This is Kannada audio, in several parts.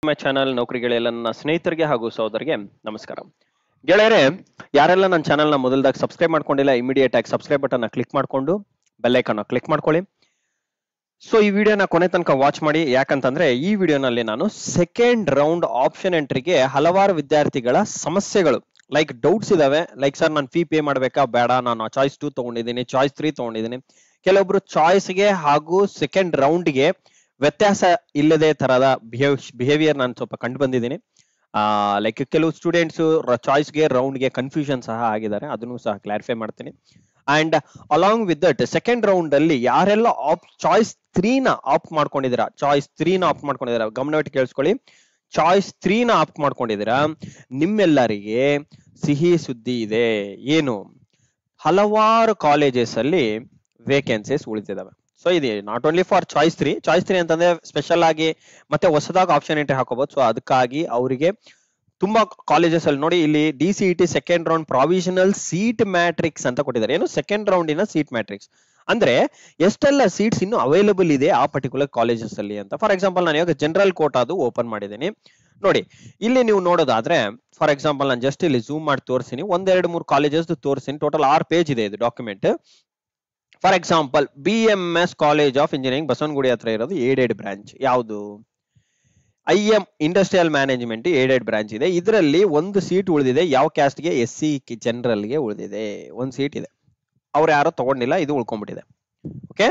ನಮ್ಮ ಚಾನಲ್ ನೌಕರಿಗಳೆಲ್ಲ ನನ್ನ ಸ್ನೇಹಿತರಿಗೆ ಹಾಗೂ ಸಹೋದರಿಗೆ ನಮಸ್ಕಾರ. ಗೆಳೆಯರೆ, ಯಾರೆಲ್ಲ ನನ್ನ ಚಾನಲ್ನ ಮೊದಲದಾಗಿ ಸಬ್ಸ್ಕ್ರೈಬ್ ಮಾಡ್ಕೊಂಡಿಲ್ಲ ಇಮಿಡಿಯೇಟ್ ಆಗಿ ಸಬ್ಸ್ಕ್ರೈಬ್ ಬಟನ್ ಕ್ಲಿಕ್ ಮಾಡ್ಕೊಂಡು ಬೆಲ್ ಐಕಾನ್ ಕ್ಲಿಕ್ ಮಾಡ್ಕೊಳ್ಳಿ. ಸೊ ಈ ವಿಡಿಯೋನ ಕೊನೆ ತನಕ ವಾಚ್ ಮಾಡಿ. ಯಾಕಂತಂದ್ರೆ ಈ ವಿಡಿಯೋನಲ್ಲಿ ನಾನು ಸೆಕೆಂಡ್ ರೌಂಡ್ ಆಪ್ಷನ್ ಎಂಟ್ರಿಗೆ ಹಲವಾರು ವಿದ್ಯಾರ್ಥಿಗಳ ಸಮಸ್ಯೆಗಳು ಲೈಕ್ ಡೌಟ್ಸ್ ಇದಾವೆ. ಲೈಕ್ ಸರ್ ನಾನು ಫೀ ಪೇ ಮಾಡ್ಬೇಕಾ ಬೇಡ, ನಾನು ಚಾಯ್ಸ್ 2 ತಗೊಂಡಿದ್ದೀನಿ, ಚಾಯ್ಸ್ 3 ತಗೊಂಡಿದ್ದೀನಿ. ಕೆಲವೊಬ್ರು ಚಾಯ್ಸ್ಗೆ ಹಾಗೂ ಸೆಕೆಂಡ್ ರೌಂಡ್ಗೆ ವ್ಯತ್ಯಾಸ ಇಲ್ಲದೆ ತರದ ಬಿಹೇವಿಯರ್ ನಾನು ಸ್ವಲ್ಪ ಕಂಡು ಬಂದಿದ್ದೀನಿ. ಲೈಕ್ ಕೆಲವು ಸ್ಟೂಡೆಂಟ್ಸ್ ಚಾಯ್ಸ್ಗೆ ರೌಂಡ್ಗೆ ಕನ್ಫ್ಯೂಷನ್ ಸಹ ಆಗಿದ್ದಾರೆ, ಅದನ್ನು ಸಹ ಕ್ಲಾರಿಫೈ ಮಾಡ್ತೀನಿ. And along with that second round ಅಲ್ಲಿ ಯಾರೆಲ್ಲ ಚಾಯ್ಸ್ 3 ನ ಆಪ್ಟ್ ಮಾಡ್ಕೊಂಡಿದ್ದೀರಾ ಗಮನವಿಟ್ಟು ಕೇಳಿಸ್ಕೊಳ್ಳಿ. ಚಾಯ್ಸ್ 3 ನ ಆಪ್ಟ್ ಮಾಡ್ಕೊಂಡಿದ್ದೀರಾ, ನಿಮ್ಮೆಲ್ಲರಿಗೆ ಸಿಹಿ ಸುದ್ದಿ ಇದೆ. ಏನು? ಹಲವಾರು ಕಾಲೇಜಸ್ ಅಲ್ಲಿ ವೇಕೆನ್ಸೀಸ್ ಉಳಿತಿದಾವೆ. ಸೊ ಇದು ನಾಟ್ ಓನ್ಲಿ ಫಾರ್ ಚಾಯ್ಸ್ 3 ಅಂತಂದ್ರೆ ಸ್ಪೆಷಲ್ ಆಗಿ ಮತ್ತೆ ಹೊಸದಾಗಿ ಆಪ್ಷನ್ ಎಂಟ್ರಿ ಹಾಕೋಬಹುದು. ಸೊ ಅದಕ್ಕಾಗಿ ಅವರಿಗೆ ತುಂಬಾ ಕಾಲೇಜಸ್ ಅಲ್ಲಿ ನೋಡಿ, ಇಲ್ಲಿ DCET second round provisional seat matrix ಅಂತ ಕೊಟ್ಟಿದ್ದಾರೆ. ಏನು? ಸೆಕೆಂಡ್ ರೌಂಡಿನ ಸೀಟ್ ಮ್ಯಾಟ್ರಿಕ್ಸ್ ಅಂದ್ರೆ ಎಷ್ಟೆಲ್ಲ ಸೀಟ್ಸ್ ಇನ್ನು ಅವೈಲಬಲ್ ಇದೆ ಆ ಪರ್ಟಿಕ್ಯುಲರ್ ಕಾಲೇಜಸ್ ಅಲ್ಲಿ ಅಂತ. ಫಾರ್ ಎಕ್ಸಾಂಪಲ್ ನಾನು ಇವಾಗ ಜನರಲ್ ಕೋಟಾದು ಓಪನ್ ಮಾಡಿದ್ದೀನಿ ನೋಡಿ. ಇಲ್ಲಿ ನೀವು ನೋಡೋದಾದ್ರೆ ಫಾರ್ ಎಕ್ಸಾಂಪಲ್ ನಾನು ಜಸ್ಟ್ ಇಲ್ಲಿ ಝೂಮ್ ಮಾಡಿ ತೋರಿಸ್ತೀನಿ. 1-2-3 ಕಾಲೇಜಸ್ ತೋರಿಸ್ತೀನಿ. ಟೋಟಲ್ 6 ಪೇಜ್ ಇದೆ ಇದು document. For example BMS college of engineering Basavanagudi ಹತ್ರ ಇರೋದು ಏಡೆಡ್ ಬ್ರಾಂಚ್. ಯಾವುದು? IM industrial management aided branch ಇದೆ. ಇದರಲ್ಲಿ ಒಂದು ಸೀಟ್ ಉಳಿದಿದೆ. ಯಾವ ಕ್ಯಾಸ್ಟ್ಗೆ? SC ಜನರಲ್ಗೆ ಉಳಿದಿದೆ. ಒಂದು ಸೀಟ್ ಇದೆ, ಅವ್ರು ಯಾರೋ ತಗೊಂಡಿಲ್ಲ, ಇದು ಉಳ್ಕೊಂಡ್ಬಿಟ್ಟಿದೆ. ಓಕೆ,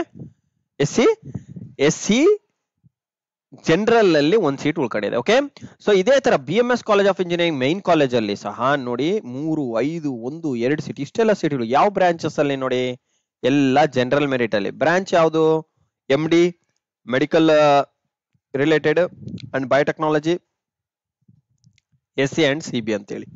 SC ಜನರಲ್ ಅಲ್ಲಿ ಒಂದು ಸೀಟ್ ಉಳ್ಕೊಂಡಿದೆ. ಓಕೆ, ಸೊ ಇದೇ ತರ BMS college of engineering main college ಅಲ್ಲಿ ಸಹ ನೋಡಿ 3, 5, 1, 2 ಸೀಟ್ ಇಷ್ಟೆಲ್ಲ ಸೀಟ್ಗಳು. ಯಾವ ಬ್ರಾಂಚಸ್ ಅಲ್ಲಿ ನೋಡಿ? ಎಲ್ಲ ಜನರಲ್ ಮೆರಿಟ್ ಅಲ್ಲಿ. ಬ್ರಾಂಚ್ ಯಾವುದು? MD medical related and biotechnology, SC and CB ಅಂತ ಹೇಳಿ.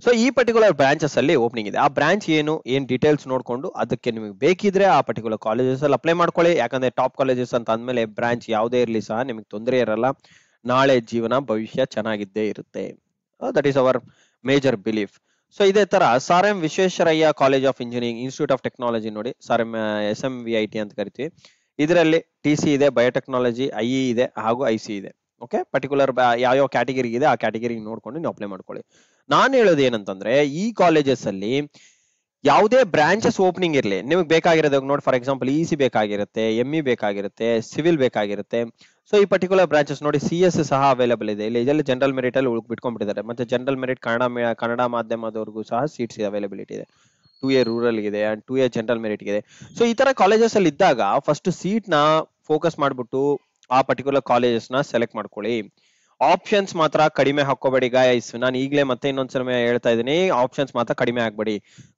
ಸೊ ಈ ಪರ್ಟಿಕ್ಯುಲರ್ ಬ್ರಾಂಚಸ್ ಅಲ್ಲಿ ಓಪನಿಂಗ್ ಇದೆ. ಆ ಬ್ರಾಂಚ್ ಏನ್ ಡೀಟೇಲ್ಸ್ ನೋಡ್ಕೊಂಡು ಅದಕ್ಕೆ ನಿಮಗೆ ಬೇಕಿದ್ರೆ ಆ ಪರ್ಟಿಕ್ಯುಲರ್ ಕಾಲೇಜಸ್ ಅಲ್ಲಿ ಅಪ್ಲೈ ಮಾಡ್ಕೊಳ್ಳಿ. ಯಾಕಂದ್ರೆ ಟಾಪ್ ಕಾಲೇಜಸ್ ಅಂತ ಅಂದ್ಮೇಲೆ ಬ್ರಾಂಚ್ ಯಾವುದೇ ಇರಲಿ ಸಹ ನಿಮಗೆ ತೊಂದರೆ ಇರಲ್ಲ. ನಾಳೆ ಜೀವನ ಭವಿಷ್ಯ ಚೆನ್ನಾಗಿದ್ದೇ ಇರುತ್ತೆ. That is our major belief. So ಇದೇ ತರ SRM Visvesvaraya college of engineering institute of technology ನೋಡಿ, SRM SMVIT ಅಂತ ಕರಿತೀವಿ. ಇದರಲ್ಲಿ TC ಇದೆ, ಬಯೋಟೆಕ್ನಾಲಜಿ, IE ಇದೆ ಹಾಗೂ IC ಇದೆ. ಓಕೆ, ಪರ್ಟಿಕ್ಯುಲರ್ ಯಾವ ಕ್ಯಾಟಗರಿ ಇದೆ ಆ ಕ್ಯಾಟಗರಿ ನೋಡ್ಕೊಂಡು ನೀವು ಅಪ್ಲೈ ಮಾಡ್ಕೊಳ್ಳಿ. ನಾನು ಹೇಳೋದು ಏನಂತಂದ್ರೆ ಈ ಕಾಲೇಜಸ್ ಅಲ್ಲಿ ಯಾವುದೇ ಬ್ರಾಂಚಸ್ ಓಪನಿಂಗ್ ಇರಲಿ, ನಿಮಗೆ ಬೇಕಾಗಿರೋದು ನೋಡಿ. ಫಾರ್ ಎಕ್ಸಾಂಪಲ್ EC ಬೇಕಾಗಿರುತ್ತೆ, ME ಬೇಕಾಗಿರುತ್ತೆ, ಸಿವಿಲ್ ಬೇಕಾಗಿರುತ್ತೆ. ಸೊ ಈ ಪರ್ಟಿಕ್ಯುಲರ್ ಬ್ರಾಂಚಸ್ ನೋಡಿ CS ಸಹ ಅವೈಲೇಬಲ್ ಇದೆ. ಇಲ್ಲಿ ಇದೆಲ್ಲ ಜನರಲ್ ಮೆರಿಟ್ ಅಲ್ಲಿ ಬಿಟ್ಕೊಂಡ್ಬಿಟ್ಟಿದ್ದಾರೆ. ಮತ್ತೆ ಜನರಲ್ ಮೆರಿಟ್ ಕನ್ನಡ ಮಾಧ್ಯಮದವರೆಗೂ ಸಹ ಸೀಟ್ಸ್ ಅವೈಲಬಿಲಿಟಿ ಇದೆ. 2A ರೂರಲ್ ಇದೆ ಅಂಡ್ 2A ಜನರಲ್ ಮೆರಿಟ್ ಇದೆ. ಸೊ ಈ ತರ ಕಾಲೇಜಸ್ ಅಲ್ಲಿ ಇದ್ದಾಗ ಫಸ್ಟ್ ಸೀಟ್ ನ ಫೋಕಸ್ ಮಾಡ್ಬಿಟ್ಟು ಆ ಪರ್ಟಿಕ್ಯುಲರ್ ಕಾಲೇಜಸ್ ನ ಸೆಲೆಕ್ಟ್ ಮಾಡ್ಕೊಳ್ಳಿ. ಆಪ್ಷನ್ಸ್ ಮಾತ್ರ ಕಡಿಮೆ ಹಾಕೋಬೇಡಿ ಗಾಯ್ಸ್. ನಾನು ಈಗಲೇ ಮತ್ತೆ ಇನ್ನೊಂದ್ಸಲ ಹೇಳ್ತಾ ಇದ್ದೀನಿ, ಆಪ್ಷನ್ಸ್ ಮಾತ್ರ ಕಡಿಮೆ ಆಗ್ಬೇಡಿ.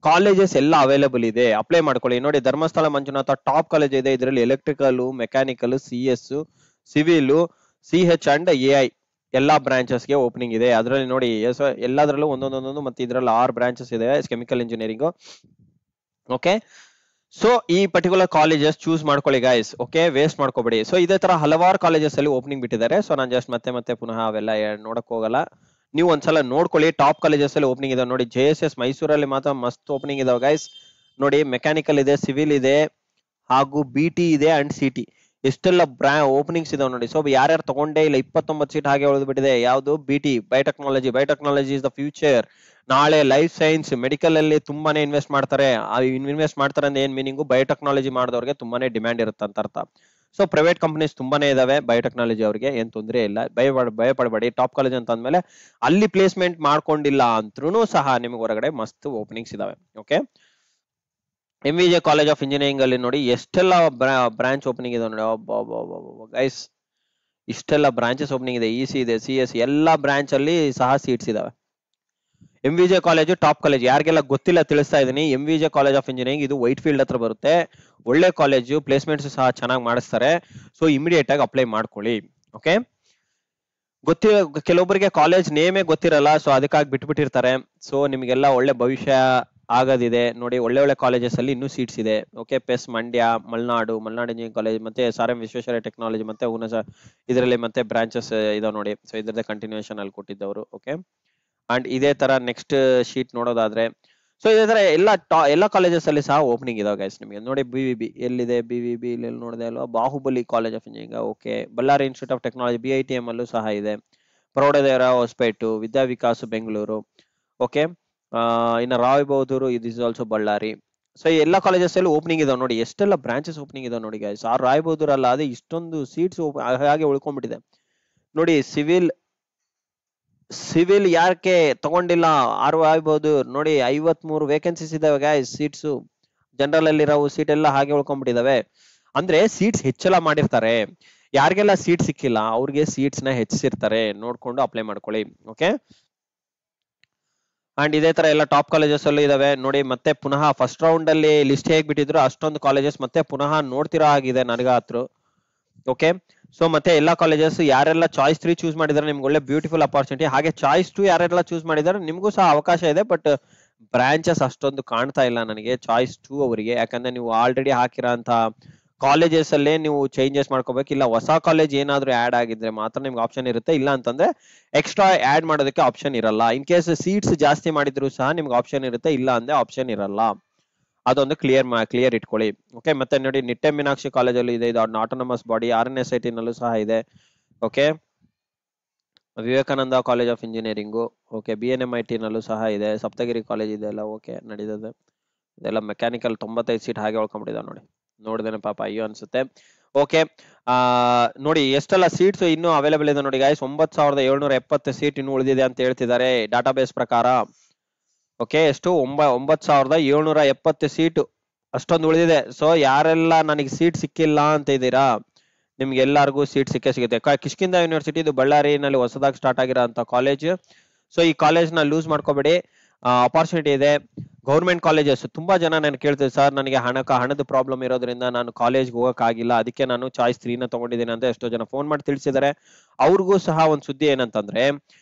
ಕಾಲೇಜಸ್ ಎಲ್ಲ ಅವೈಲೇಬಲ್ ಇದೆ, ಅಪ್ಲೈ ಮಾಡ್ಕೊಳ್ಳಿ. ನೋಡಿ, ಧರ್ಮಸ್ಥಳ ಮಂಜುನಾಥ ಟಾಪ್ ಕಾಲೇಜ್ ಇದೆ. ಇದರಲ್ಲಿ electrical, mechanical, CS, civil, CH and AI ಎಲ್ಲಾ ಬ್ರಾಂಚಸ್ಗೆ ಓಪನಿಂಗ್ ಇದೆ. ಅದರಲ್ಲಿ ನೋಡಿ ಎಲ್ಲದರಲ್ಲೂ ಒಂದೊಂದೊಂದೊಂದು, ಮತ್ತೆ ಇದರಲ್ಲಿ 6 ಬ್ರಾಂಚಸ್ ಇದೆ ಕೆಮಿಕಲ್ ಇಂಜಿನಿಯರಿಂಗ್. ಓಕೆ, ಸೊ ಈ ಪರ್ಟಿಕ್ಯುಲರ್ ಕಾಲೇಜಸ್ ಚೂಸ್ ಮಾಡ್ಕೊಳ್ಳಿ ಗಾಯ್ಸ್. ಓಕೆ, ವೇಸ್ಟ್ ಮಾಡ್ಕೋಬೇಡಿ. ಸೊ ಇದೇ ತರ ಹಲವಾರು ಕಾಲೇಜಸ್ ಅಲ್ಲಿ ಓಪನಿಂಗ್ ಬಿಟ್ಟಿದ್ದಾರೆ. ಸೊ ನಾನು ಜಸ್ಟ್ ಮತ್ತೆ ಪುನಃ ಅವೆಲ್ಲ ನೋಡಕ್ ಹೋಗಲ್ಲ. ನೀವು ಒಂದ್ಸಲ ನೋಡ್ಕೊಳ್ಳಿ. ಟಾಪ್ ಕಾಲೇಜಸ್ ಅಲ್ಲಿ ಓಪನಿಂಗ್ ಇದೆ ನೋಡಿ. JSS ಮೈಸೂರಲ್ಲಿ ಮಾತ್ರ ಮಸ್ತ್ ಓಪನಿಂಗ್ ಇದಾವೆ ಗೈಸ್. ನೋಡಿ, ಮೆಕ್ಯಾನಿಕಲ್ ಇದೆ, ಸಿವಿಲ್ ಇದೆ ಹಾಗೂ BT ಇದೆ ಅಂಡ್ CT. ಎಷ್ಟೆಲ್ಲ ಓಪನಿಂಗ್ಸ್ ಇದಾವೆ ನೋಡಿ. ಸೊ ಯಾರ್ಯಾರು ತಗೊಂಡೇ ಇಲ್ಲ, 29 ಸೀಟ್ ಹಾಗೆ ಉಳಿದು ಬಿಟ್ಟಿದೆ. ಯಾವುದು? BT biotechnology is the future. ನಾಳೆ ಲೈಫ್ ಸೈನ್ಸ್ ಮೆಡಿಕಲ್ ಅಲ್ಲಿ ತುಂಬಾನೇ ಇನ್ವೆಸ್ಟ್ ಮಾಡ್ತಾರೆ. ಅಂದ್ರೆ ಏನ್ ಮೀನಿಂಗು? ಬಯೋಟೆಕ್ನಾಲಜಿ ಮಾಡಿದವ್ರಿಗೆ ತುಂಬಾನೇ ಡಿಮ್ಯಾಂಡ್ ಇರುತ್ತೆ ಅಂತ ಅರ್ಥ. ಸೊ ಪ್ರೈವೇಟ್ ಕಂಪನೀಸ್ ತುಂಬಾನೇ ಇದಾವೆ ಬಯೋಟೆಕ್ನಾಲಜಿ ಅವ್ರಿಗೆ, ಏನ್ ತೊಂದರೆ ಇಲ್ಲ. ಭಯಪಡಬೇಡಿ. ಟಾಪ್ ಕಾಲೇಜ್ ಅಂತ ಅಂದ್ಮೇಲೆ ಅಲ್ಲಿ ಪ್ಲೇಸ್ಮೆಂಟ್ ಮಾಡ್ಕೊಂಡಿಲ್ಲ ಅಂದ್ರೂ ಸಹ ನಿಮ್ಗೆ ಹೊರಗಡೆ ಮಸ್ತ್ ಓಪನಿಂಗ್ಸ್ ಇದಾವೆ. Okay, MVJ college of engineering ಅಲ್ಲಿ ನೋಡಿ ಎಷ್ಟೆಲ್ಲ ಬ್ರಾಂಚ್ ಓಪನಿಂಗ್ ಇದೆ ನೋಡಿ ಗೈಸ್. ಇಷ್ಟೆಲ್ಲ ಬ್ರಾಂಚಸ್ ಓಪನಿಂಗ್ ಇದೆ. EC ಇದೆ, CS ಎಲ್ಲಾ ಬ್ರಾಂಚ್ ಅಲ್ಲಿ ಸಹ ಸೀಟ್ಸ್ ಇದಾವೆ. MVJ college top college. ಯಾರಿಗೆಲ್ಲ ಗೊತ್ತಿಲ್ಲ ತಿಳಿಸ್ತಾ ಇದೀನಿ. MVJ ಕಾಲೇಜ್ ಆಫ್ ಇಂಜಿನಿಯರಿಂಗ್ ಇದು ವೈಟ್ ಫೀಲ್ಡ್ ಹತ್ರ ಬರುತ್ತೆ. ಒಳ್ಳೆ ಕಾಲೇಜು, ಪ್ಲೇಸ್ಮೆಂಟ್ಸ್ ಸಹ ಚೆನ್ನಾಗಿ ಮಾಡಿಸ್ತಾರೆ. ಸೊ ಇಮಿಡಿಯೇಟ್ ಆಗಿ ಅಪ್ಲೈ ಮಾಡ್ಕೊಳ್ಳಿ. ಓಕೆ, ಕೆಲವೊಬ್ಬರಿಗೆ ಕಾಲೇಜ್ ನೇಮೇ ಗೊತ್ತಿರಲ್ಲ. ಸೊ ಅದಕ್ಕಾಗಿ ಬಿಟ್ಬಿಟ್ಟಿರ್ತಾರೆ. ಸೊ ನಿಮಗೆಲ್ಲ ಒಳ್ಳೆ ಭವಿಷ್ಯ ಆಗೋದಿದೆ ನೋಡಿ. ಒಳ್ಳೆ ಕಾಲೇಜಸ್ ಅಲ್ಲಿ ಇನ್ನೂ ಸೀಟ್ಸ್ ಇದೆ. Okay, PES Mandya, Malnad engineering college, ಮತ್ತೆ SRM ವಿಶ್ವೇಶ್ವರಯ್ಯ ಟೆಕ್ನಾಲಜಿ, ಮತ್ತೆ ಇದರಲ್ಲಿ ಮತ್ತೆ ಬ್ರಾಂಚಸ್ ಇದಾವೆ ನೋಡಿ. ಸೊ ಇದರದೇ ಕಂಟಿನ್ಯೂಷನ್ ಅಲ್ಲಿ ಕೊಟ್ಟಿದ್ದವರು. ಓಕೆ, ಅಂಡ್ ಇದೇ ತರ ನೆಕ್ಸ್ಟ್ ಶೀಟ್ ನೋಡೋದಾದ್ರೆ, ಸೊ ಇದೇ ತರ ಎಲ್ಲ ಕಾಲೇಜಸ್ ಅಲ್ಲಿ ಸಹ ಓಪನಿಂಗ್ ಇದಾವೆ ಗೈಸ್. ನಿಮಗೆ ನೋಡಿ BVB ಎಲ್ಲಿದೆ, BVB ಇಲ್ಲಿ ನೋಡಿದೆ ಅಲ್ವಾ, Bahubali college of engineering, okay. Ballari institute of technology BITM ಅಲ್ಲೂ ಸಹ ಇದೆ. ಪ್ರೌಢದೇವರ ಹೊಸಪೇಟು, ವಿದ್ಯಾವಿಕಾಸ್ ಬೆಂಗಳೂರು, ಓಕೆ. ಇನ್ನು Rai Bahadur is also Ballari. So ಈ ಎಲ್ಲ ಕಾಲೇಜಸ್ ಅಲ್ಲಿ ಓಪನಿಂಗ್ ಇದಾವೆ ನೋಡಿ. ಎಷ್ಟೆಲ್ಲ ಬ್ರಾಂಚಸ್ ಓಪನಿಂಗ್ ಇದಾವೆ ನೋಡಿ ಗೈಸ್. ಆ ರಾಯ್ ಬಹದ್ದೂರ್ ಅಲ್ಲ ಅದೇ ಇಷ್ಟೊಂದು ಸೀಟ್ಸ್ ಹಾಗೆ ಉಳ್ಕೊಂಡ್ಬಿಟ್ಟಿದೆ ನೋಡಿ. ಸಿವಿಲ್ ಯಾಕೆ ತಗೊಂಡಿಲ್ಲ ಆಗ್ಬಹುದು ನೋಡಿ. 53 ವೇಕೆನ್ಸೀಸ್ ಇದಾವೆ ಗೈಸ್. ಸೀಟ್ಸ್ ಜನರಲ್ ಅಲ್ಲಿ ಇರೋ ಸೀಟ್ ಎಲ್ಲ ಹಾಗೆ ಉಳ್ಕೊಂಡ್ಬಿಟ್ಟಿದಾವೆ. ಅಂದ್ರೆ ಸೀಟ್ಸ್ ಹೆಚ್ಚಳ ಮಾಡಿರ್ತಾರೆ. ಯಾರಿಗೆಲ್ಲ ಸೀಟ್ ಸಿಕ್ಕಿಲ್ಲ ಅವ್ರಿಗೆ ಸೀಟ್ಸ್ ನ ಹೆಚ್ಚಿಸಿರ್ತಾರೆ, ನೋಡ್ಕೊಂಡು ಅಪ್ಲೈ ಮಾಡ್ಕೊಳ್ಳಿ, ಓಕೆ. ಅಂಡ್ ಇದೇ ತರ ಎಲ್ಲ ಟಾಪ್ ಕಾಲೇಜಸ್ ಅಲ್ಲೂ ಇದಾವೆ ನೋಡಿ. ಮತ್ತೆ ಪುನಃ ಫಸ್ಟ್ ರೌಂಡ್ ಅಲ್ಲಿ ಲಿಸ್ಟ್ ಹೇಗ್ ಬಿಟ್ಟಿದ್ರು ಅಷ್ಟೊಂದು ಕಾಲೇಜಸ್ ಮತ್ತೆ ಪುನಃ ನೋಡ್ತಿರೋ ಆಗಿದೆ ನನಗಾತ್ರು, ಓಕೆ. ಸೊ ಮತ್ತೆ ಎಲ್ಲಾ ಕಾಲೇಜಸ್ ಯಾರೆಲ್ಲ ಚಾಯ್ಸ್ 3 ಚೂಸ್ ಮಾಡಿದಾರೆ ನಿಮ್ಗೆ ಒಳ್ಳೆ ಬ್ಯೂಟಿಫುಲ್ ಅಪಾರ್ಚುನಿಟಿ. ಹಾಗೆ ಚಾಯ್ಸ್ 2 ಯಾರೆಲ್ಲ ಚೂಸ್ ಮಾಡಿದಾರೆ ನಿಮ್ಗೂ ಸಹ ಅವಕಾಶ ಇದೆ. ಬಟ್ ಬ್ರಾಂಚಸ್ ಅಷ್ಟೊಂದು ಕಾಣ್ತಾ ಇಲ್ಲ ನನಗೆ ಚಾಯ್ಸ್ 2 ಅವರಿಗೆ. ಯಾಕಂದ್ರೆ ನೀವು ಆಲ್ರೆಡಿ ಹಾಕಿರೋ ಅಂತ ಕಾಲೇಜಸ್ ಅಲ್ಲೇ ನೀವು ಚೇಂಜಸ್ ಮಾಡ್ಕೋಬೇಕು. ಇಲ್ಲ ಹೊಸ ಕಾಲೇಜ್ ಏನಾದ್ರೂ ಆಡ್ ಆಗಿದ್ರೆ ಮಾತ್ರ ನಿಮ್ಗೆ ಆಪ್ಷನ್ ಇರುತ್ತೆ. ಇಲ್ಲ ಅಂತಂದ್ರೆ ಎಕ್ಸ್ಟ್ರಾ ಆಡ್ ಮಾಡೋದಕ್ಕೆ ಆಪ್ಷನ್ ಇರಲ್ಲ. ಇನ್ ಕೇಸ್ ಸೀಟ್ಸ್ ಜಾಸ್ತಿ ಮಾಡಿದ್ರು ಸಹ ನಿಮ್ಗೆ ಆಪ್ಷನ್ ಇರುತ್ತೆ, ಇಲ್ಲ ಅಂದ್ರೆ ಆಪ್ಷನ್ ಇರಲ್ಲ. ಅದೊಂದು ಕ್ಲಿಯರ್ ಇಟ್ಕೊಳ್ಳಿ, ಓಕೆ. ಮತ್ತೆ ನೋಡಿ ನಿಟ್ಟೆ ಮೀನಾಕ್ಷಿ ಕಾಲೇಜಲ್ಲೂ ಇದೆ, ಇದು ಆಟೋನಮಸ್ ಬಾಡಿ. RNSIT ನಲ್ಲೂ ಸಹ ಇದೆ, okay. Vivekananda college of engineering, okay. BNMIT ನಲ್ಲೂ ಸಹ ಇದೆ. ಸಪ್ತಗಿರಿ ಕಾಲೇಜ್ ಇದೆಲ್ಲ ಓಕೆ ನಡೀತದೆ. ಇದೆಲ್ಲ ಮೆಕ್ಯಾನಿಕಲ್ 95 ಸೀಟ್ ಹಾಗೆ ಉಳ್ಕೊಂಡ್ಬಿಟ್ಟಿದೆ ನೋಡಿ. ನೋಡಿದೇನೆ ಪಾಪ ಅಯ್ಯೋ ಅನ್ಸುತ್ತೆ, ಓಕೆ. ನೋಡಿ ಎಷ್ಟೆಲ್ಲ ಸೀಟ್ಸ್ ಇನ್ನೂ ಅವೈಲೇಬಲ್ ಇದೆ ನೋಡಿ ಗಾಯ್ಸ್. 9770 ಸೀಟ್ ಇನ್ನು ಉಳಿದಿದೆ ಅಂತ ಹೇಳ್ತಿದ್ದಾರೆ ಡಾಟಾಬೇಸ್ ಪ್ರಕಾರ, ಓಕೆ. ಎಷ್ಟು 9770 ಸೀಟ್ ಅಷ್ಟೊಂದು ಉಳಿದಿದೆ. ಸೊ ಯಾರೆಲ್ಲ ನನಗೆ ಸೀಟ್ ಸಿಕ್ಕಿಲ್ಲ ಅಂತ ಇದ್ದೀರಾ ನಿಮ್ಗೆ ಎಲ್ಲರಿಗೂ ಸೀಟ್ ಸಿಗುತ್ತೆ. ಕಿಷ್ಕಿಂಧ ಯೂನಿವರ್ಸಿಟಿ ಇದು ಬಳ್ಳಾರಿನಲ್ಲಿ ಹೊಸದಾಗಿ ಸ್ಟಾರ್ಟ್ ಆಗಿರೋ ಅಂತ ಕಾಲೇಜ್. ಸೊ ಈ ಕಾಲೇಜ್ ನ ಲೂಸ್ ಮಾಡ್ಕೋಬೇಡಿ, ಅಪಾರ್ಚುನಿಟಿ ಇದೆ. ಗೌರ್ಮೆಂಟ್ ಕಾಲೇಜಸ್ ತುಂಬಾ ಜನ ನಾನು ಕೇಳ್ತೀನಿ, ಸರ್ ನನಗೆ ಹಣದ ಪ್ರಾಬ್ಲಮ್ ಇರೋದ್ರಿಂದ ನಾನು ಕಾಲೇಜ್ಗೆ ಹೋಗಕ್ ಆಗಿಲ್ಲ, ಅದಕ್ಕೆ ನಾನು ಚಾಯ್ಸ್ 3 ನ ತಗೊಂಡಿದ್ದೀನಿ ಅಂತ ಎಷ್ಟೋ ಜನ ಫೋನ್ ಮಾಡಿ ತಿಳಿಸಿದ್ದಾರೆ. ಅವ್ರಿಗೂ ಸಹ ಒಂದು ಸುದ್ದಿ ಏನಂತಂದ್ರೆ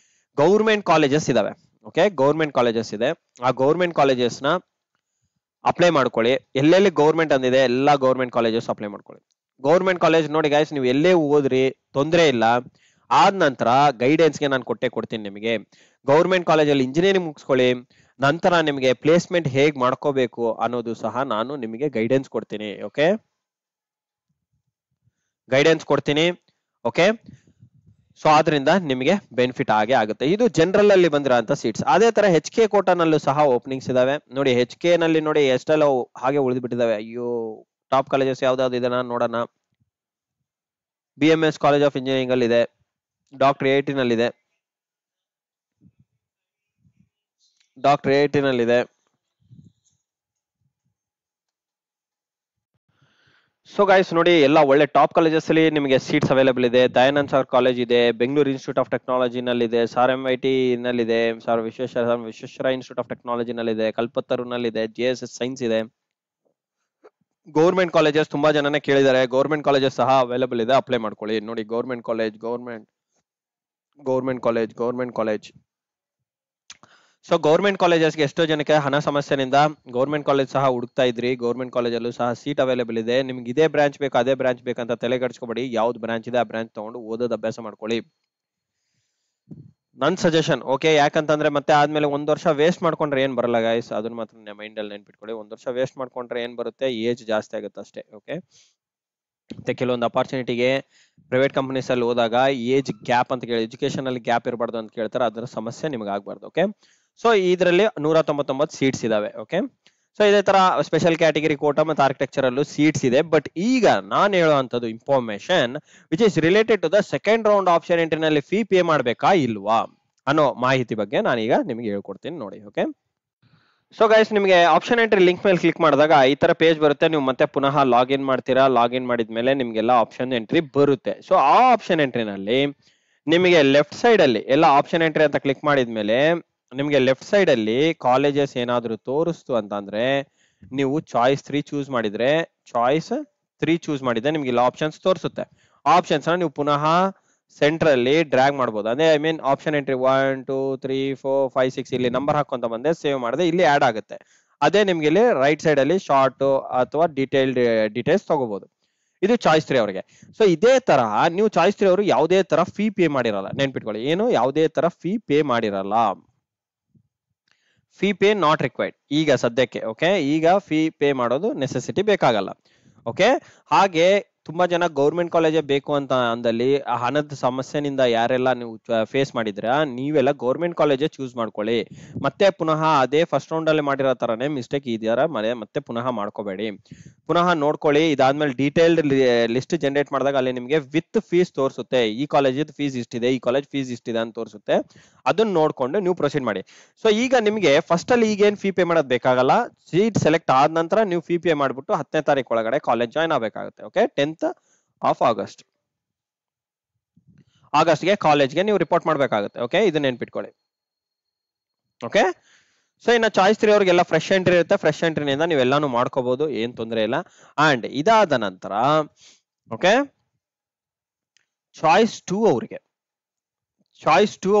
ಗೌರ್ಮೆಂಟ್ ಕಾಲೇಜಸ್ ಇದಾವೆ, ಓಕೆ. ಗೌರ್ಮೆಂಟ್ ಕಾಲೇಜಸ್ ಇದೆ, ಆ ಗೌರ್ಮೆಂಟ್ ಕಾಲೇಜಸ್ ನ ಅಪ್ಲೈ ಮಾಡ್ಕೊಳ್ಳಿ. ಎಲ್ಲೆಲ್ಲಿ ಗೌರ್ಮೆಂಟ್ ಅಂದಿದೆ ಎಲ್ಲಾ ಗೌರ್ಮೆಂಟ್ ಕಾಲೇಜಸ್ ಅಪ್ಲೈ ಮಾಡ್ಕೊಳ್ಳಿ. ಗೌರ್ಮೆಂಟ್ ಕಾಲೇಜ್ ನೋಡಿ ಗೈಸ್, ನೀವು ಎಲ್ಲೇ ಓದ್ರಿ ತೊಂದರೆ ಇಲ್ಲ. ಆದ ನಂತರ ಗೈಡೆನ್ಸ್ಗೆ ನಾನು ಕೊಡ್ತೀನಿ ನಿಮಗೆ. ಗೌರ್ಮೆಂಟ್ ಕಾಲೇಜಲ್ಲಿ ಇಂಜಿನಿಯರಿಂಗ್ ಮುಗಿಸ್ಕೊಳ್ಳಿ, ನಂತರ ನಿಮಗೆ ಪ್ಲೇಸ್ಮೆಂಟ್ ಹೇಗ್ ಮಾಡ್ಕೋಬೇಕು ಅನ್ನೋದು ಸಹ ನಾನು ನಿಮಗೆ ಗೈಡೆನ್ಸ್ ಕೊಡ್ತೀನಿ, ಓಕೆ. ಗೈಡೆನ್ಸ್ ಕೊಡ್ತೀನಿ, ಓಕೆ. ಸೊ ಆದ್ರಿಂದ ನಿಮಗೆ ಬೆನಿಫಿಟ್ ಆಗೇ ಆಗುತ್ತೆ. ಇದು ಜನರಲ್ ಅಲ್ಲಿ ಬಂದಿರೋಂಥ ಸೀಟ್ಸ್. ಅದೇ ತರ HK ಕೋಟಾನಲ್ಲೂ ಸಹ ಓಪನಿಂಗ್ಸ್ ಇದಾವೆ ನೋಡಿ. HK ನಲ್ಲಿ ನೋಡಿ ಎಷ್ಟೆಲ್ಲ ಹಾಗೆ ಉಳಿದು ಬಿಟ್ಟಿದಾವೆ. ಅಯ್ಯೋ, ಟಾಪ್ ಕಾಲೇಜಸ್ ಯಾವ್ದಾವ್ದು ಇದೆ ನೋಡೋಣ. BMS ಕಾಲೇಜ್ ಆಫ್ ಇಂಜಿನಿಯರಿಂಗ್ ಅಲ್ಲಿ ಇದೆ, ಡಾಕ್ಟರ್ AIT ನಲ್ಲಿದೆ, ಸೊ ಗೈಸ್ ನೋಡಿ ಎಲ್ಲ ಒಳ್ಳೆ ಟಾಪ್ ಕಾಲೇಜಸ್ ಅಲ್ಲಿ ನಿಮಗೆ ಸೀಟ್ಸ್ ಅವೈಲೇಬಲ್ ಇದೆ. ದಯಾನಂದ್ ಸರ್ ಕಾಲೇಜ್ ಇದೆ, ಬೆಂಗಳೂರು ಇನ್ಸ್ಟಿಟ್ಯೂಟ್ ಆಫ್ ಟೆಕ್ನಾಲಜಿ ನಲ್ಲಿದೆ, SRMIT ನಲ್ಲಿದೆ, sir Visvesvaraya institute of technology ನಲ್ಲಿದೆ, ಕಲ್ಪತ್ತರು ನಲ್ಲಿದೆ, JSS ಸೈನ್ಸ್ ಇದೆ. ಗೌರ್ಮೆಂಟ್ ಕಾಲೇಜಸ್ ತುಂಬಾ ಜನನೇ ಕೇಳಿದ್ದಾರೆ, ಗೌರ್ಮೆಂಟ್ ಕಾಲೇಜಸ್ ಸಹ ಅವೈಲೇಬಲ್ ಇದೆ, ಅಪ್ಲೈ ಮಾಡ್ಕೊಳ್ಳಿ ನೋಡಿ. Government college. ಸೊ ಗೌರ್ಮೆಂಟ್ ಕಾಲೇಜಸ್ಗೆ ಎಷ್ಟೋ ಜನಕ್ಕೆ ಹಣ ಸಮಸ್ಯೆನಿಂದ ಗೌರ್ಮೆಂಟ್ ಕಾಲೇಜ್ ಸಹ ಹುಡುಕ್ತಾ ಇದ್ರಿ. ಗೌರ್ಮೆಂಟ್ ಕಾಲೇಜಲ್ಲೂ ಸಹ ಸೀಟ್ ಅವೈಲೇಬಲ್ ಇದೆ. ನಿಮ್ಗೆ ಇದೇ ಬ್ರಾಂಚ್ ಬೇಕು ಅದೇ ಬ್ರಾಂಚ್ ಬೇಕಂತ ತಲೆ ಕೆಡಿಸ್ಕೊಬೇಡಿ. ಯಾವ್ದು ಬ್ರಾಂಚ್ ಇದೆ ಆ ಬ್ರಾಂಚ್ ತಗೊಂಡು ಓದೋದು ಅಭ್ಯಾಸ ಮಾಡ್ಕೊಳ್ಳಿ, ನನ್ ಸಜೆಷನ್, ಓಕೆ. ಯಾಕಂತಂದ್ರೆ ಮತ್ತೆ ಆದ್ಮೇಲೆ 1 ವರ್ಷ ವೇಸ್ಟ್ ಮಾಡ್ಕೊಂಡ್ರೆ ಏನ್ ಬರಲ್ಲ ಗೈಸ್, ಅದನ್ನ ಮಾತ್ರ ಮೈಂಡ್ ಅಲ್ಲಿ ನೆನ್ಪಿಟ್ಕೊಳ್ಳಿ. 1 ವರ್ಷ ವೇಸ್ಟ್ ಮಾಡ್ಕೊಂಡ್ರೆ ಏನ್ ಬರುತ್ತೆ, ಏಜ್ ಜಾಸ್ತಿ ಆಗುತ್ತೆ ಅಷ್ಟೇ, ಓಕೆ. ಮತ್ತೆ ಕೆಲವೊಂದು ಅಪಾರ್ಚುನಿಟಿಗೆ ಪ್ರೈವೇಟ್ ಕಂಪನೀಸ್ ಅಲ್ಲಿ ಹೋದಾಗ ಏಜ್ ಗ್ಯಾಪ್ ಅಂತ ಕೇಳಿ, ಎಜುಕೇಶನ್ ಅಲ್ಲಿ ಗ್ಯಾಪ್ ಇರಬಾರ್ದು ಅಂತ ಕೇಳ್ತಾರೆ. ಅದರ ಸಮಸ್ಯೆ ನಿಮ್ಗೆ ಆಗ್ಬಾರ್ದು, ಓಕೆ. ಸೊ ಇದರಲ್ಲಿ 199 ಸೀಟ್ಸ್ ಇದಾವೆ, ಓಕೆ. ಸೊ ಇದೇ ತರ ಸ್ಪೆಷಲ್ ಕ್ಯಾಟಗರಿ ಕೋಟಾ ಮತ್ತು ಆರ್ಕಿಟೆಕ್ಚರ್ ಅಲ್ಲೂ ಸೀಟ್ಸ್ ಇದೆ. ಬಟ್ ಈಗ ನಾನು ಹೇಳುವಂತದ್ದು information which is related to the second round option entry ನಲ್ಲಿ ಫೀ ಪೇ ಮಾಡ್ಬೇಕಾ ಇಲ್ವಾ ಅನ್ನೋ ಮಾಹಿತಿ ಬಗ್ಗೆ ನಾನೀಗ ನಿಮಗೆ ಹೇಳ್ಕೊಡ್ತೀನಿ ನೋಡಿ, ಓಕೆ. ಸೊ ಗೈಸ್, ನಿಮಗೆ ಆಪ್ಷನ್ ಎಂಟ್ರಿ ಲಿಂಕ್ ಮೇಲೆ ಕ್ಲಿಕ್ ಮಾಡಿದಾಗ ಈ ತರ ಪೇಜ್ ಬರುತ್ತೆ. ನೀವು ಮತ್ತೆ ಪುನಃ ಲಾಗಿನ್ ಮಾಡ್ತೀರಾ. ಲಾಗಿನ್ ಮಾಡಿದ್ಮೇಲೆ ನಿಮ್ಗೆಲ್ಲ ಆಪ್ಷನ್ ಎಂಟ್ರಿ ಬರುತ್ತೆ. ಸೊ ಆ ಆಪ್ಷನ್ ಎಂಟ್ರಿನಲ್ಲಿ ನಿಮಗೆ ಲೆಫ್ಟ್ ಸೈಡ್ ಅಲ್ಲಿ ಎಲ್ಲ ಆಪ್ಷನ್ ಎಂಟ್ರಿ ಅಂತ ಕ್ಲಿಕ್ ಮಾಡಿದ್ಮೇಲೆ ನಿಮ್ಗೆ ಲೆಫ್ಟ್ ಸೈಡ್ ಅಲ್ಲಿ ಕಾಲೇಜಸ್ ಏನಾದ್ರು ತೋರಿಸ್ತು ಅಂತಂದ್ರೆ ನೀವು ಚಾಯ್ಸ್ 3 ಚೂಸ್ ಮಾಡಿದ್ರೆ ನಿಮ್ಗೆ ಇಲ್ಲ ಆಪ್ಷನ್ಸ್ ತೋರಿಸುತ್ತೆ. ಆಪ್ಷನ್ಸ್ ನೀವು ಪುನಃ ಸೆಂಟರ್ ಅಲ್ಲಿ ಡ್ರ್ಯಾಗ್ ಮಾಡ್ಬೋದು. ಅದೇ ಐ ಮೀನ್ ಆಪ್ಷನ್ ಎಂಟ್ರಿ 1 2 3 4 5 6 ಇಲ್ಲಿ ನಂಬರ್ ಹಾಕೊಂತ ಬಂದೆ, ಸೇವ್ ಮಾಡಿದೆ, ಇಲ್ಲಿ ಆಡ್ ಆಗುತ್ತೆ. ಅದೇ ನಿಮ್ಗೆ ಇಲ್ಲಿ ರೈಟ್ ಸೈಡ್ ಅಲ್ಲಿ ಶಾರ್ಟ್ ಅಥವಾ ಡೀಟೇಲ್ಸ್ ತಗೋಬಹುದು. ಇದು ಚಾಯ್ಸ್ 3 ಅವರಿಗೆ. ಸೊ ಇದೇ ತರ ನೀವು ಚಾಯ್ಸ್ 3 ಅವರು ಯಾವುದೇ ತರ ಫೀ ಪೇ ಮಾಡಿರಲ್ಲ, ನೆನ್ಪಿಟ್ಕೊಳ್ಳಿ. ಏನು ಯಾವುದೇ ತರ ಫೀ ಪೇ ಮಾಡಿರಲ್ಲ. ಫೀ ಪೇ ನಾಟ್ ರಿಕ್ವೈರ್ಡ್ ಈಗ ಸದ್ಯಕ್ಕೆ. ಓಕೆ, ಈಗ ಫೀ ಪೇ ಮಾಡೋದು ನೆಸೆಸಿಟಿ ಬೇಕಾಗಲ್ಲ. ಓಕೆ, ಹಾಗೆ ತುಂಬಾ ಜನ ಗೌರ್ಮೆಂಟ್ ಕಾಲೇಜೇ ಬೇಕು ಅಂತ ಅಂದಲ್ಲಿ ಆ ಹಣದ ಸಮಸ್ಯೆನಿಂದ ಯಾರೆಲ್ಲ ನೀವು ಫೇಸ್ ಮಾಡಿದ್ರ, ನೀವೆಲ್ಲ ಗೌರ್ಮೆಂಟ್ ಕಾಲೇಜೇ ಚೂಸ್ ಮಾಡ್ಕೊಳ್ಳಿ. ಮತ್ತೆ ಪುನಃ ಅದೇ ಫಸ್ಟ್ ರೌಂಡ್ ಅಲ್ಲಿ ಮಾಡಿರೋ ತರನೇ ಮಿಸ್ಟೇಕ್ ಇದೆಯಾ ಮತ್ತೆ ಪುನಃ ಮಾಡ್ಕೋಬೇಡಿ. ಪುನಃ ನೋಡ್ಕೊಳ್ಳಿ. ಇದಾದ್ಮೇಲೆ ಡೀಟೇಲ್ಡ್ ಲಿಸ್ಟ್ ಜನರೇಟ್ ಮಾಡಿದಾಗ ಅಲ್ಲಿ ನಿಮಗೆ ವಿತ್ ಫೀಸ್ ತೋರಿಸುತ್ತೆ. ಈ ಕಾಲೇಜ್ ಫೀಸ್ ಇಷ್ಟಿದೆ, ಈ ಕಾಲೇಜ್ ಫೀಸ್ ಇಷ್ಟಿದೆ ಅಂತ ತೋರಿಸುತ್ತೆ. ಅದನ್ನ ನೋಡ್ಕೊಂಡು ನೀವು ಪ್ರೊಸೀಡ್ ಮಾಡಿ. ಸೊ ಈಗ ನಿಮಗೆ ಫಸ್ಟ್ ಅಲ್ಲಿ ಈಗ ಏನ್ ಫೀ ಪೇ ಮಾಡೋದು ಬೇಕಾಗಲ್ಲ. ಸೀಟ್ ಸೆಲೆಕ್ಟ್ ಆದ ನಂತರ ನೀವು ಫೀ ಪೇ ಮಾಡ್ಬಿಟ್ಟು 10ನೇ ತಾರೀಕು ಒಳಗಡೆ ಕಾಲೇಜ್ ಜಾಯ್ನ್ ಆಗಬೇಕಾಗುತ್ತೆ. ಓಕೆ, 10th of ಆಗಸ್ಟ್ಗೆ ಕಾಲೇಜ್ಗೆ ನೀವು ರಿಪೋರ್ಟ್ ಮಾಡ್ಬೇಕಾಗುತ್ತೆ. ಓಕೆ, ಇದನ್ನ ನೆನ್ಪಿಟ್ಕೊಳ್ಳಿ. ಓಕೆ, ಸೊ ಇನ್ನು ಚಾಯ್ಸ್ 3 ಅವ್ರಿಗೆಲ್ಲ ಫ್ರೆಶ್ ಎಂಟ್ರಿ ಇರುತ್ತೆ. ಫ್ರೆಶ್ ಎಂಟ್ರಿನಿಂದ ನೀವೆಲ್ಲಾನು ಮಾಡ್ಕೋಬಹುದು, ಏನ್ ತೊಂದರೆ ಇಲ್ಲ. ಅಂಡ್ ಇದಾದ ನಂತರ ಓಕೆ, ಚಾಯ್ಸ್ 2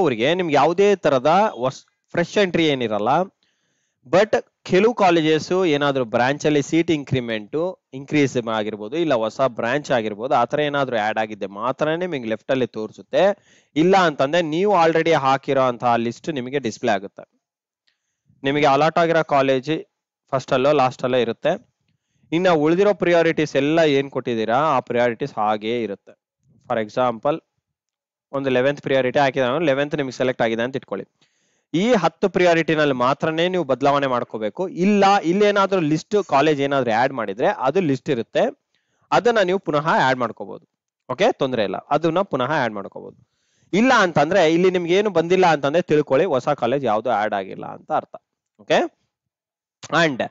ಅವರಿಗೆ ನಿಮ್ಗೆ ಯಾವುದೇ ತರದ ಫ್ರೆಶ್ ಎಂಟ್ರಿ ಏನಿರಲ್ಲ. ಬಟ್ ಕೆಲವು ಕಾಲೇಜಸ್ ಏನಾದ್ರು ಬ್ರಾಂಚ್ ಅಲ್ಲಿ ಸೀಟ್ ಇನ್ಕ್ರೀಸ್ ಆಗಿರ್ಬೋದು, ಇಲ್ಲ ಹೊಸ ಬ್ರಾಂಚ್ ಆಗಿರ್ಬೋದು, ಆತರ ಏನಾದ್ರು ಆಡ್ ಆಗಿದ್ದೆ ಮಾತ್ರನೇ ನಿಮಗೆ ಲೆಫ್ಟ್ ಅಲ್ಲಿ ತೋರಿಸುತ್ತೆ. ಇಲ್ಲ ಅಂತಂದ್ರೆ ನೀವು ಆಲ್ರೆಡಿ ಹಾಕಿರೋ ಅಂತಹ ಲಿಸ್ಟ್ ನಿಮಗೆ ಡಿಸ್ಪ್ಲೇ ಆಗುತ್ತೆ. ನಿಮಗೆ ಅಲಾಟ್ ಆಗಿರೋ ಕಾಲೇಜ್ ಫಸ್ಟ್ ಅಲ್ಲೋ ಲಾಸ್ಟ್ ಅಲ್ಲೋ ಇರುತ್ತೆ. ಇನ್ನು ಉಳಿದಿರೋ ಪ್ರಿಯಾರಿಟೀಸ್ ಎಲ್ಲ ಏನ್ ಕೊಟ್ಟಿದ್ದೀರಾ ಆ ಪ್ರಿಯಾರಿಟೀಸ್ ಹಾಗೇ ಇರುತ್ತೆ. ಫಾರ್ ಎಕ್ಸಾಂಪಲ್ ಒಂದು 11th ಪ್ರಿಯಾರಿಟಿ ಹಾಕಿದ 11th ನಿಮ್ಗೆ ಸೆಲೆಕ್ಟ್ ಆಗಿದೆ ಅಂತ ಇಟ್ಕೊಳ್ಳಿ. ಈ 10 ಪ್ರಿಯಾರಿಟಿನಲ್ಲಿ ಮಾತ್ರನೇ ನೀವು ಬದಲಾವಣೆ ಮಾಡ್ಕೋಬೇಕು. ಇಲ್ಲ ಇಲ್ಲೇನಾದ್ರೂ ಲಿಸ್ಟ್ ಕಾಲೇಜ್ ಏನಾದ್ರೂ ಆಡ್ ಮಾಡಿದ್ರೆ ಅದು ಲಿಸ್ಟ್ ಇರುತ್ತೆ, ಅದನ್ನ ನೀವು ಪುನಃ ಆಡ್ ಮಾಡ್ಕೋಬಹುದು. ಓಕೆ, ತೊಂದರೆ ಇಲ್ಲ, ಅದನ್ನ ಪುನಃ ಆಡ್ ಮಾಡ್ಕೋಬಹುದು. ಇಲ್ಲ ಅಂತಂದ್ರೆ ಇಲ್ಲಿ ನಿಮ್ಗೆ ಏನು ಬಂದಿಲ್ಲ ಅಂತಂದ್ರೆ ತಿಳ್ಕೊಳ್ಳಿ, ಹೊಸ ಕಾಲೇಜ್ ಯಾವ್ದು ಆಡ್ ಆಗಿಲ್ಲ ಅಂತ ಅರ್ಥ. ಓಕೆ, ಅಂಡ್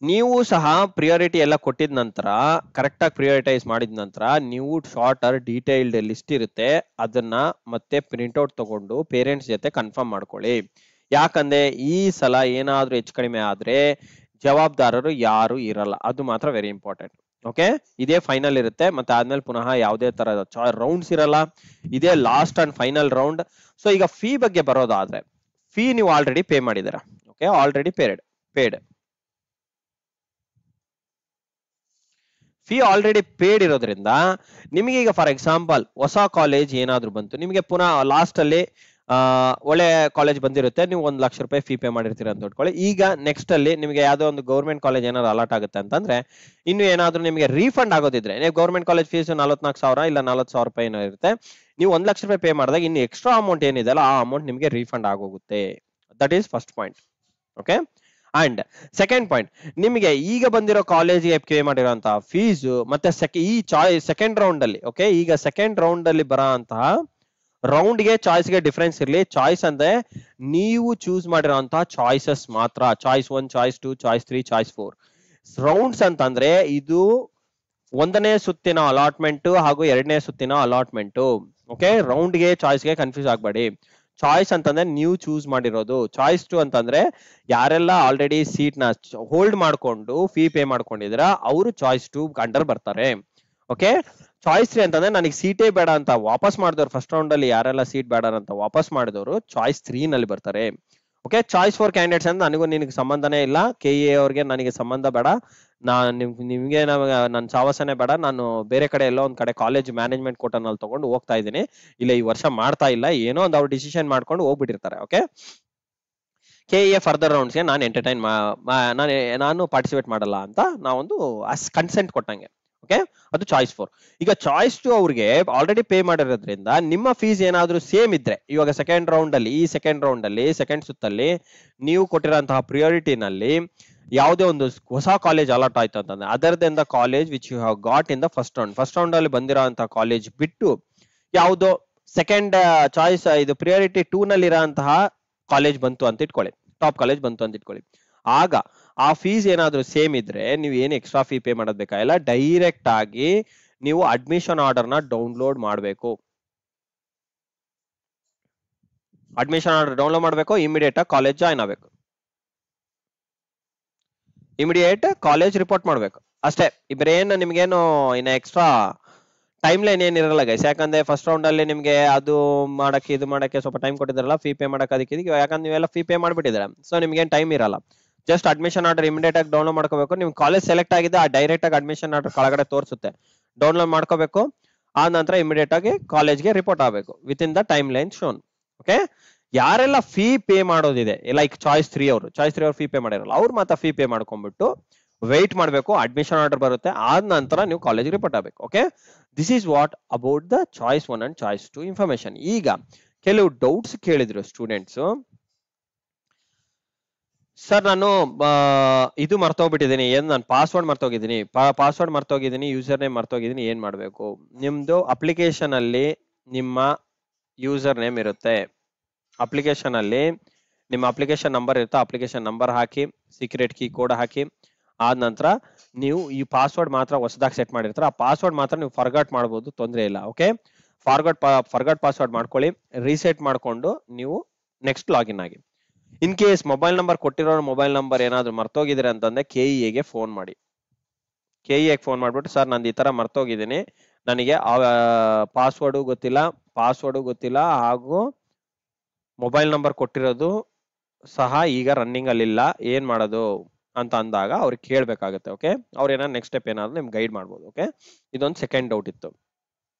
ನೀವು ಸಹ ಪ್ರಿಯಾರಿಟಿ ಎಲ್ಲ ಕೊಟ್ಟಿದ ನಂತರ ಕರೆಕ್ಟ್ ಆಗಿ ಪ್ರಿಯಾರಿಟೈಸ್ ಮಾಡಿದ ನಂತರ ನೀವು ಶಾರ್ಟರ್ ಡೀಟೇಲ್ಡ್ ಲಿಸ್ಟ್ ಇರುತ್ತೆ, ಅದನ್ನ ಮತ್ತೆ ಪ್ರಿಂಟ್ಔಟ್ ತಗೊಂಡು ಪೇರೆಂಟ್ಸ್ ಜೊತೆ ಕನ್ಫರ್ಮ್ ಮಾಡ್ಕೊಳ್ಳಿ. ಯಾಕಂದ್ರೆ ಈ ಸಲ ಏನಾದ್ರೂ ಹೆಚ್ಚು ಕಡಿಮೆ ಆದ್ರೆ ಜವಾಬ್ದಾರರು ಯಾರು ಇರಲ್ಲ, ಅದು ಮಾತ್ರ ವೆರಿ ಇಂಪಾರ್ಟೆಂಟ್. ಓಕೆ, ಇದೇ ಫೈನಲ್ ಇರುತ್ತೆ, ಮತ್ತೆ ಆದ್ಮೇಲೆ ಪುನಃ ಯಾವುದೇ ತರದ ರೌಂಡ್ಸ್ ಇರಲ್ಲ. ಇದೇ last and final round. So ಈಗ ಫೀ ಬಗ್ಗೆ ಬರೋದಾದ್ರೆ, ಫೀ ನೀವು ಆಲ್ರೆಡಿ ಪೇ ಮಾಡಿದ್ದೀರಾ. Okay, already paid fee already paid ಇರೋದ್ರಿಂದ ನಿಮಗೆ ಈಗ ಫಾರ್ ಎಕ್ಸಾಂಪಲ್ ಹೊಸ ಕಾಲೇಜ್ ಏನಾದ್ರು ಬಂತು, ನಿಮಗೆ ಪುನಃ ಲಾಸ್ಟ್ ಅಲ್ಲಿ ಒಳ್ಳೆ ಕಾಲೇಜ್ ಬಂದಿರುತ್ತೆ, ನೀವು 1 ಲಕ್ಷ ರೂಪಾಯಿ ಫೀ ಪೇ ಮಾಡಿರ್ತೀರ ಅಂತ ನೋಡ್ಕೊಳ್ಳಿ. ಈಗ ನೆಕ್ಸ್ಟ್ ಅಲ್ಲಿ ನಿಮಗೆ ಯಾವ್ದೋ ಒಂದು ಗೌರ್ಮೆಂಟ್ ಕಾಲೇಜ್ ಏನಾದ್ರು ಅಲಾಟ್ ಆಗುತ್ತೆ ಅಂತಂದ್ರೆ, ಇನ್ನು ಏನಾದ್ರು ನಿಮಗೆ ರೀಫಂಡ್ ಆಗೋದಿದ್ರೆ, ನೀವು ಗೌರ್ಮೆಂಟ್ ಕಾಲೇಜ್ ಫೀಸ್ 44,000 ಇಲ್ಲ 40,000 ರೂಪಾಯಿ ಏನೋ ಇರುತ್ತೆ, ನೀವು 1 ಲಕ್ಷ ರೂಪಾಯಿ ಪೇ ಮಾಡಿದಾಗ ಇನ್ನು ಎಕ್ಸ್ಟ್ರಾ ಅಮೌಂಟ್ ಏನಿದೆ ಅಲ್ಲ ಆ ಅಮೌಂಟ್ ನಿಮಗೆ ರೀಫಂಡ್ ಆಗೋಗುತ್ತೆ. That is first point. Okay, and second point, ನಿಮಗೆ ಈಗ ಬಂದಿರೋ ಕಾಲೇಜಿಗೆ ಪೇ ಮಾಡಿರೋಂತಹ ಫೀಸ್ ಮತ್ತೆ ಈ ಸೆಕೆಂಡ್ ರೌಂಡ್ ಅಲ್ಲಿ, ಓಕೆ, ಈಗ ಸೆಕೆಂಡ್ ರೌಂಡ್ ಅಲ್ಲಿ ಬರೋ ಅಂತಹ ರೌಂಡ್ ಗೆ ಚಾಯ್ಸ್ ಗೆ ಡಿಫರೆನ್ಸ್ ಇರಲಿ. ಚಾಯ್ಸ್ ಅಂದ್ರೆ ನೀವು ಚೂಸ್ ಮಾಡಿರೋಂತಹ ಚಾಯ್ಸಸ್ ಮಾತ್ರ. Choice 1, choice 2, choice 3, choice 4. Rounds ಅಂತಂದ್ರೆ ಇದು 1ನೇ ಸುತ್ತಿನ ಅಲಾಟ್ಮೆಂಟ್ ಹಾಗೂ 2ನೇ ಸುತ್ತಿನ ಅಲಾಟ್ಮೆಂಟ್. ಓಕೆ, ರೌಂಡ್ ಗೆ ಚಾಯ್ಸ್ ಗೆ ಕನ್ಫ್ಯೂಸ್ ಆಗ್ಬೇಡಿ. ಚಾಯ್ಸ್ ಅಂತಂದ್ರೆ ನೀವು ಚೂಸ್ ಮಾಡಿರೋದು. ಚಾಯ್ಸ್ 2 ಅಂತಂದ್ರೆ ಯಾರೆಲ್ಲ ಆಲ್ರೆಡಿ ಸೀಟ್ ನ ಹೋಲ್ಡ್ ಮಾಡ್ಕೊಂಡು ಫೀ ಪೇ ಮಾಡ್ಕೊಂಡಿದ್ರ ಅವರು ಚಾಯ್ಸ್ 2 ಅಂಡರ್ ಬರ್ತಾರೆ. ಓಕೆ, ಚಾಯ್ಸ್ 3 ಅಂತಂದ್ರೆ ನನಗೆ ಸೀಟೇ ಬೇಡ ಅಂತ ವಾಪಸ್ ಮಾಡಿದವರು, ಫಸ್ಟ್ ರೌಂಡ್ ಅಲ್ಲಿ ಯಾರೆಲ್ಲ ಸೀಟ್ ಬೇಡ ಅಂತ ವಾಪಸ್ ಮಾಡಿದವರು ಚಾಯ್ಸ್ 3 ನಲ್ಲಿ ಬರ್ತಾರೆ. ಓಕೆ, ಚಾಯ್ಸ್ 4 ಕ್ಯಾಂಡಿಡೇಟ್ಸ್ ಅಂದ್ರೆ ನನಗೂ ನಿನಗೆ ಸಂಬಂಧನೇ ಇಲ್ಲ, KA ಅವ್ರಿಗೆ ನನಗೆ ಸಂಬಂಧ ಬೇಡ, ನಿಮ್ಗೆ ನನ್ನ ಸಾವಾಸನೆ ಬೇಡ, ನಾನು ಬೇರೆ ಕಡೆ ಎಲ್ಲೋ ಒಂದ್ ಕಡೆ ಕಾಲೇಜ್ ಮ್ಯಾನೇಜ್ಮೆಂಟ್ ಕೋಟಾನಲ್ಲಿ ತಗೊಂಡು ಹೋಗ್ತಾ ಇದ್ದೀನಿ, ಇಲ್ಲ ಈ ವರ್ಷ ಮಾಡ್ತಾ ಇಲ್ಲ, ಏನೋ ಒಂದು ಅವ್ರು ಡಿಸಿಷನ್ ಮಾಡ್ಕೊಂಡು ಹೋಗ್ಬಿಟ್ಟಿರ್ತಾರೆ. ಓಕೆ, KA ಫರ್ದರ್ ರೌಂಡ್ಸ್ಗೆ ನಾನು ಎಂಟರ್ಟೈನ್ ನಾನು ಪಾರ್ಟಿಸಿಪೇಟ್ ಮಾಡಲ್ಲ ಅಂತ ನಾವೊಂದು ಕನ್ಸೆಂಟ್ ಕೊಟ್ಟಂಗೆ. ಓಕೆ, ಅದು ಚಾಯ್ಸ್ 4. ಈಗ ಚಾಯ್ಸ್ 2 ಅವ್ರಿಗೆ ಆಲ್ರೆಡಿ ಪೇ ಮಾಡಿರೋದ್ರಿಂದ ನಿಮ್ಮ ಫೀಸ್ ಏನಾದ್ರೂ ಸೇಮ್ ಇದ್ರೆ, ಇವಾಗ ಸೆಕೆಂಡ್ ರೌಂಡ್ ಅಲ್ಲಿ ಸೆಕೆಂಡ್ ಸುತ್ತಲ್ಲಿ ನೀವು ಕೊಟ್ಟಿರೋಂತಹ ಪ್ರಿಯಾರಿಟಿನಲ್ಲಿ ಯಾವುದೇ ಒಂದು ಹೊಸ ಕಾಲೇಜ್ ಅಲಾಟ್ ಆಯ್ತು ಅಂತಂದ್ರೆ, other then the college which you have got in the first round ಅಲ್ಲಿ ಬಂದಿರೋಂತಹ ಕಾಲೇಜ್ ಬಿಟ್ಟು ಯಾವುದೋ ಸೆಕೆಂಡ್ ಚಾಯ್ಸ್ ಇದು ಪ್ರಿಯಾರಿಟಿ 2 ನಲ್ಲಿ ಇರೋಂತಹ ಕಾಲೇಜ್ ಬಂತು ಅಂತ ಇಟ್ಕೊಳ್ಳಿ, ಟಾಪ್ ಕಾಲೇಜ್ ಬಂತು ಅಂತ ಇಟ್ಕೊಳ್ಳಿ. ಆಗ ಆ ಫೀಸ್ ಏನಾದ್ರೂ ಸೇಮ್ ಇದ್ರೆ ನೀವು ಏನು ಎಕ್ಸ್ಟ್ರಾ ಫೀ ಪೇ ಮಾಡೋದ್ ಬೇಕಾಗಿಲ್ಲ, ಡೈರೆಕ್ಟ್ ಆಗಿ ನೀವು ಅಡ್ಮಿಷನ್ ಆರ್ಡರ್ ನ ಡೌನ್ಲೋಡ್ ಮಾಡಬೇಕು. ಅಡ್ಮಿಷನ್ ಆರ್ಡರ್ ಡೌನ್ಲೋಡ್ ಮಾಡಬೇಕು, ಇಮಿಡಿಯೇಟ್ ಆಗಿ ಕಾಲೇಜ್ ಜಾಯ್ನ್ ಆಗಬೇಕು, ಇಮಿಡಿಯೇಟ್ ಕಾಲೇಜ್ ರಿಪೋರ್ಟ್ ಮಾಡ್ಬೇಕು ಅಷ್ಟೇ. ಇಬ್ರೇನು ನಿಮ್ಗೇನು ಇನ್ನ ಎಕ್ಸ್ಟ್ರಾ ಟೈಮ್ ಲೈನ್ ಏನಿರಲ್ಲ ಗೈಸ್. ಯಾಕಂದ್ರೆ ಫಸ್ಟ್ ರೌಂಡ್ ಅಲ್ಲಿ ನಿಮ್ಗೆ ಅದು ಮಾಡಕ್ಕೆ ಇದು ಮಾಡಕ್ಕೆ ಸ್ವಲ್ಪ ಟೈಮ್ ಕೊಟ್ಟಿದ್ರಲ್ಲ, ಫೀ ಪೇ ಮಾಡಕ್ಕೆ ಅದಕ್ಕೆ ಯಾಕಂದ್ರೆ ನೀವೆಲ್ಲ ಫೀ ಪೇ ಮಾಡ್ಬಿಟ್ಟಿದ್ರೆ, ಸೊ ನಿಮ್ಗೇನು ಟೈಮ್ ಇರಲ್ಲ. ಜಸ್ಟ್ ಅಡ್ಮಿಷನ್ ಆರ್ಡರ್ ಇಮಿಡಿಯೇಟ್ ಆಗಿ ಡೌನ್ಲೋಡ್ ಮಾಡ್ಕೋಬೇಕು. ನಿಮ್ ಕಾಲೇಜ್ ಸೆಲೆಕ್ಟ್ ಆಗಿದೆ, ಆ ಡೈರೆಕ್ಟ್ ಆಗಿ ಅಡ್ಮಿಷನ್ ಆರ್ಡರ್ ಕೆಳಗಡೆ ತೋರಿಸುತ್ತೆ, ಡೌನ್ಲೋಡ್ ಮಾಡ್ಕೋಬೇಕು. ಆ ನಂತರ ಇಮಿಡಿಯೇಟ್ ಆಗಿ ಕಾಲೇಜ್ಗೆ ರಿಪೋರ್ಟ್ ಆಗಬೇಕು with in the time line shown. Okay, ಯಾರೆಲ್ಲ ಫೀ ಪೇ ಮಾಡೋದಿದೆ, ಲೈಕ್ ಚಾಯ್ಸ್ 3 ಅವರು ಫೀ ಪೇ ಮಾಡಿರಲ್ಲ, ಅವ್ರು ಮಾತ್ರ ಫೀ ಪೇ ಮಾಡ್ಕೊಂಡ್ಬಿಟ್ಟು ವೆಯ್ಟ್ ಮಾಡಬೇಕು, ಅಡ್ಮಿಷನ್ ಆರ್ಡರ್ ಬರುತ್ತೆ, ಆದ ನಂತರ ನೀವು ಕಾಲೇಜ್ ರಿಪೋರ್ಟ್ ಆಗಬೇಕು. Okay, this is what about the choice 1 and choice 2 information. ಈಗ ಕೆಲವು ಡೌಟ್ಸ್ ಕೇಳಿದ್ರು ಸ್ಟೂಡೆಂಟ್ಸ್. ಸರ್ ನಾನು ಇದು ಮರ್ತೋಗ್ಬಿಟ್ಟಿದ್ದೀನಿ, ನಾನು ಪಾಸ್ವರ್ಡ್ ಮರ್ತೋಗಿದ್ದೀನಿ, ಯೂಸರ್ ನೇಮ್ ಮರ್ತೋಗಿದ್ದೀನಿ, ಏನ್ ಮಾಡ್ಬೇಕು? ನಿಮ್ದು ಅಪ್ಲಿಕೇಶನ್ ಅಲ್ಲಿ ನಿಮ್ಮ ಯೂಸರ್ ನೇಮ್ ಇರುತ್ತೆ, ಅಪ್ಲಿಕೇಶನ್ ಅಲ್ಲಿ ನಿಮ್ಮ ಅಪ್ಲಿಕೇಶನ್ ನಂಬರ್ ಇರುತ್ತೆ, ಅಪ್ಲಿಕೇಶನ್ ನಂಬರ್ ಹಾಕಿ, ಸೀಕ್ರೆಟ್ ಕೀ ಕೋಡ್ ಹಾಕಿ, ಆದ ನಂತರ ನೀವು ಈ ಪಾಸ್ವರ್ಡ್ ಮಾತ್ರ ಹೊಸದಾಗಿ ಸೆಟ್ ಮಾಡಿರ್ತಾರೆ, ಆ ಪಾಸ್ವರ್ಡ್ ಮಾತ್ರ ನೀವು ಫರ್ಗಾಟ್ ಮಾಡ್ಬೋದು, ತೊಂದರೆ ಇಲ್ಲ. ಓಕೆ, ಫರ್ಗಾಟ್ ಪಾಸ್ವರ್ಡ್ ಮಾಡ್ಕೊಳ್ಳಿ, ರೀಸೆಟ್ ಮಾಡ್ಕೊಂಡು ನೀವು ನೆಕ್ಸ್ಟ್ ಲಾಗಿನ್ ಆಗಿ. ಇನ್ ಕೇಸ್ ಮೊಬೈಲ್ ನಂಬರ್ ಕೊಟ್ಟಿರೋ ಮೊಬೈಲ್ ನಂಬರ್ ಏನಾದ್ರು ಮರ್ತೋಗಿದ್ರೆ ಅಂತಂದ್ರೆ KEAಗೆ ಫೋನ್ ಮಾಡಿ. KEAಗೆ ಫೋನ್ ಮಾಡ್ಬಿಟ್ಟು, ಸರ್ ನಂದು ಈ ತರ ಮರ್ತೋಗಿದ್ದೀನಿ, ನನಗೆ ಪಾಸ್ವರ್ಡು ಗೊತ್ತಿಲ್ಲ ಹಾಗೂ ಮೊಬೈಲ್ ನಂಬರ್ ಕೊಟ್ಟಿರೋದು ಸಹ ಈಗ ರನ್ನಿಂಗ್ ಅಲ್ಲಿ ಇಲ್ಲ, ಏನ್ ಮಾಡೋದು ಅಂತ ಅಂದಾಗ ಅವ್ರಿಗೆ ಕೇಳ್ಬೇಕಾಗುತ್ತೆ. ಓಕೆ, ಅವ್ರ ಏನಾದ್ರು ನೆಕ್ಸ್ಟ್ ಸ್ಟೆಪ್ ಏನಾದ್ರು ನಿಮ್ಗೆ ಗೈಡ್ ಮಾಡ್ಬೋದು. ಓಕೆ, ಇದೊಂದು ಸೆಕೆಂಡ್ ಡೌಟ್ ಇತ್ತು.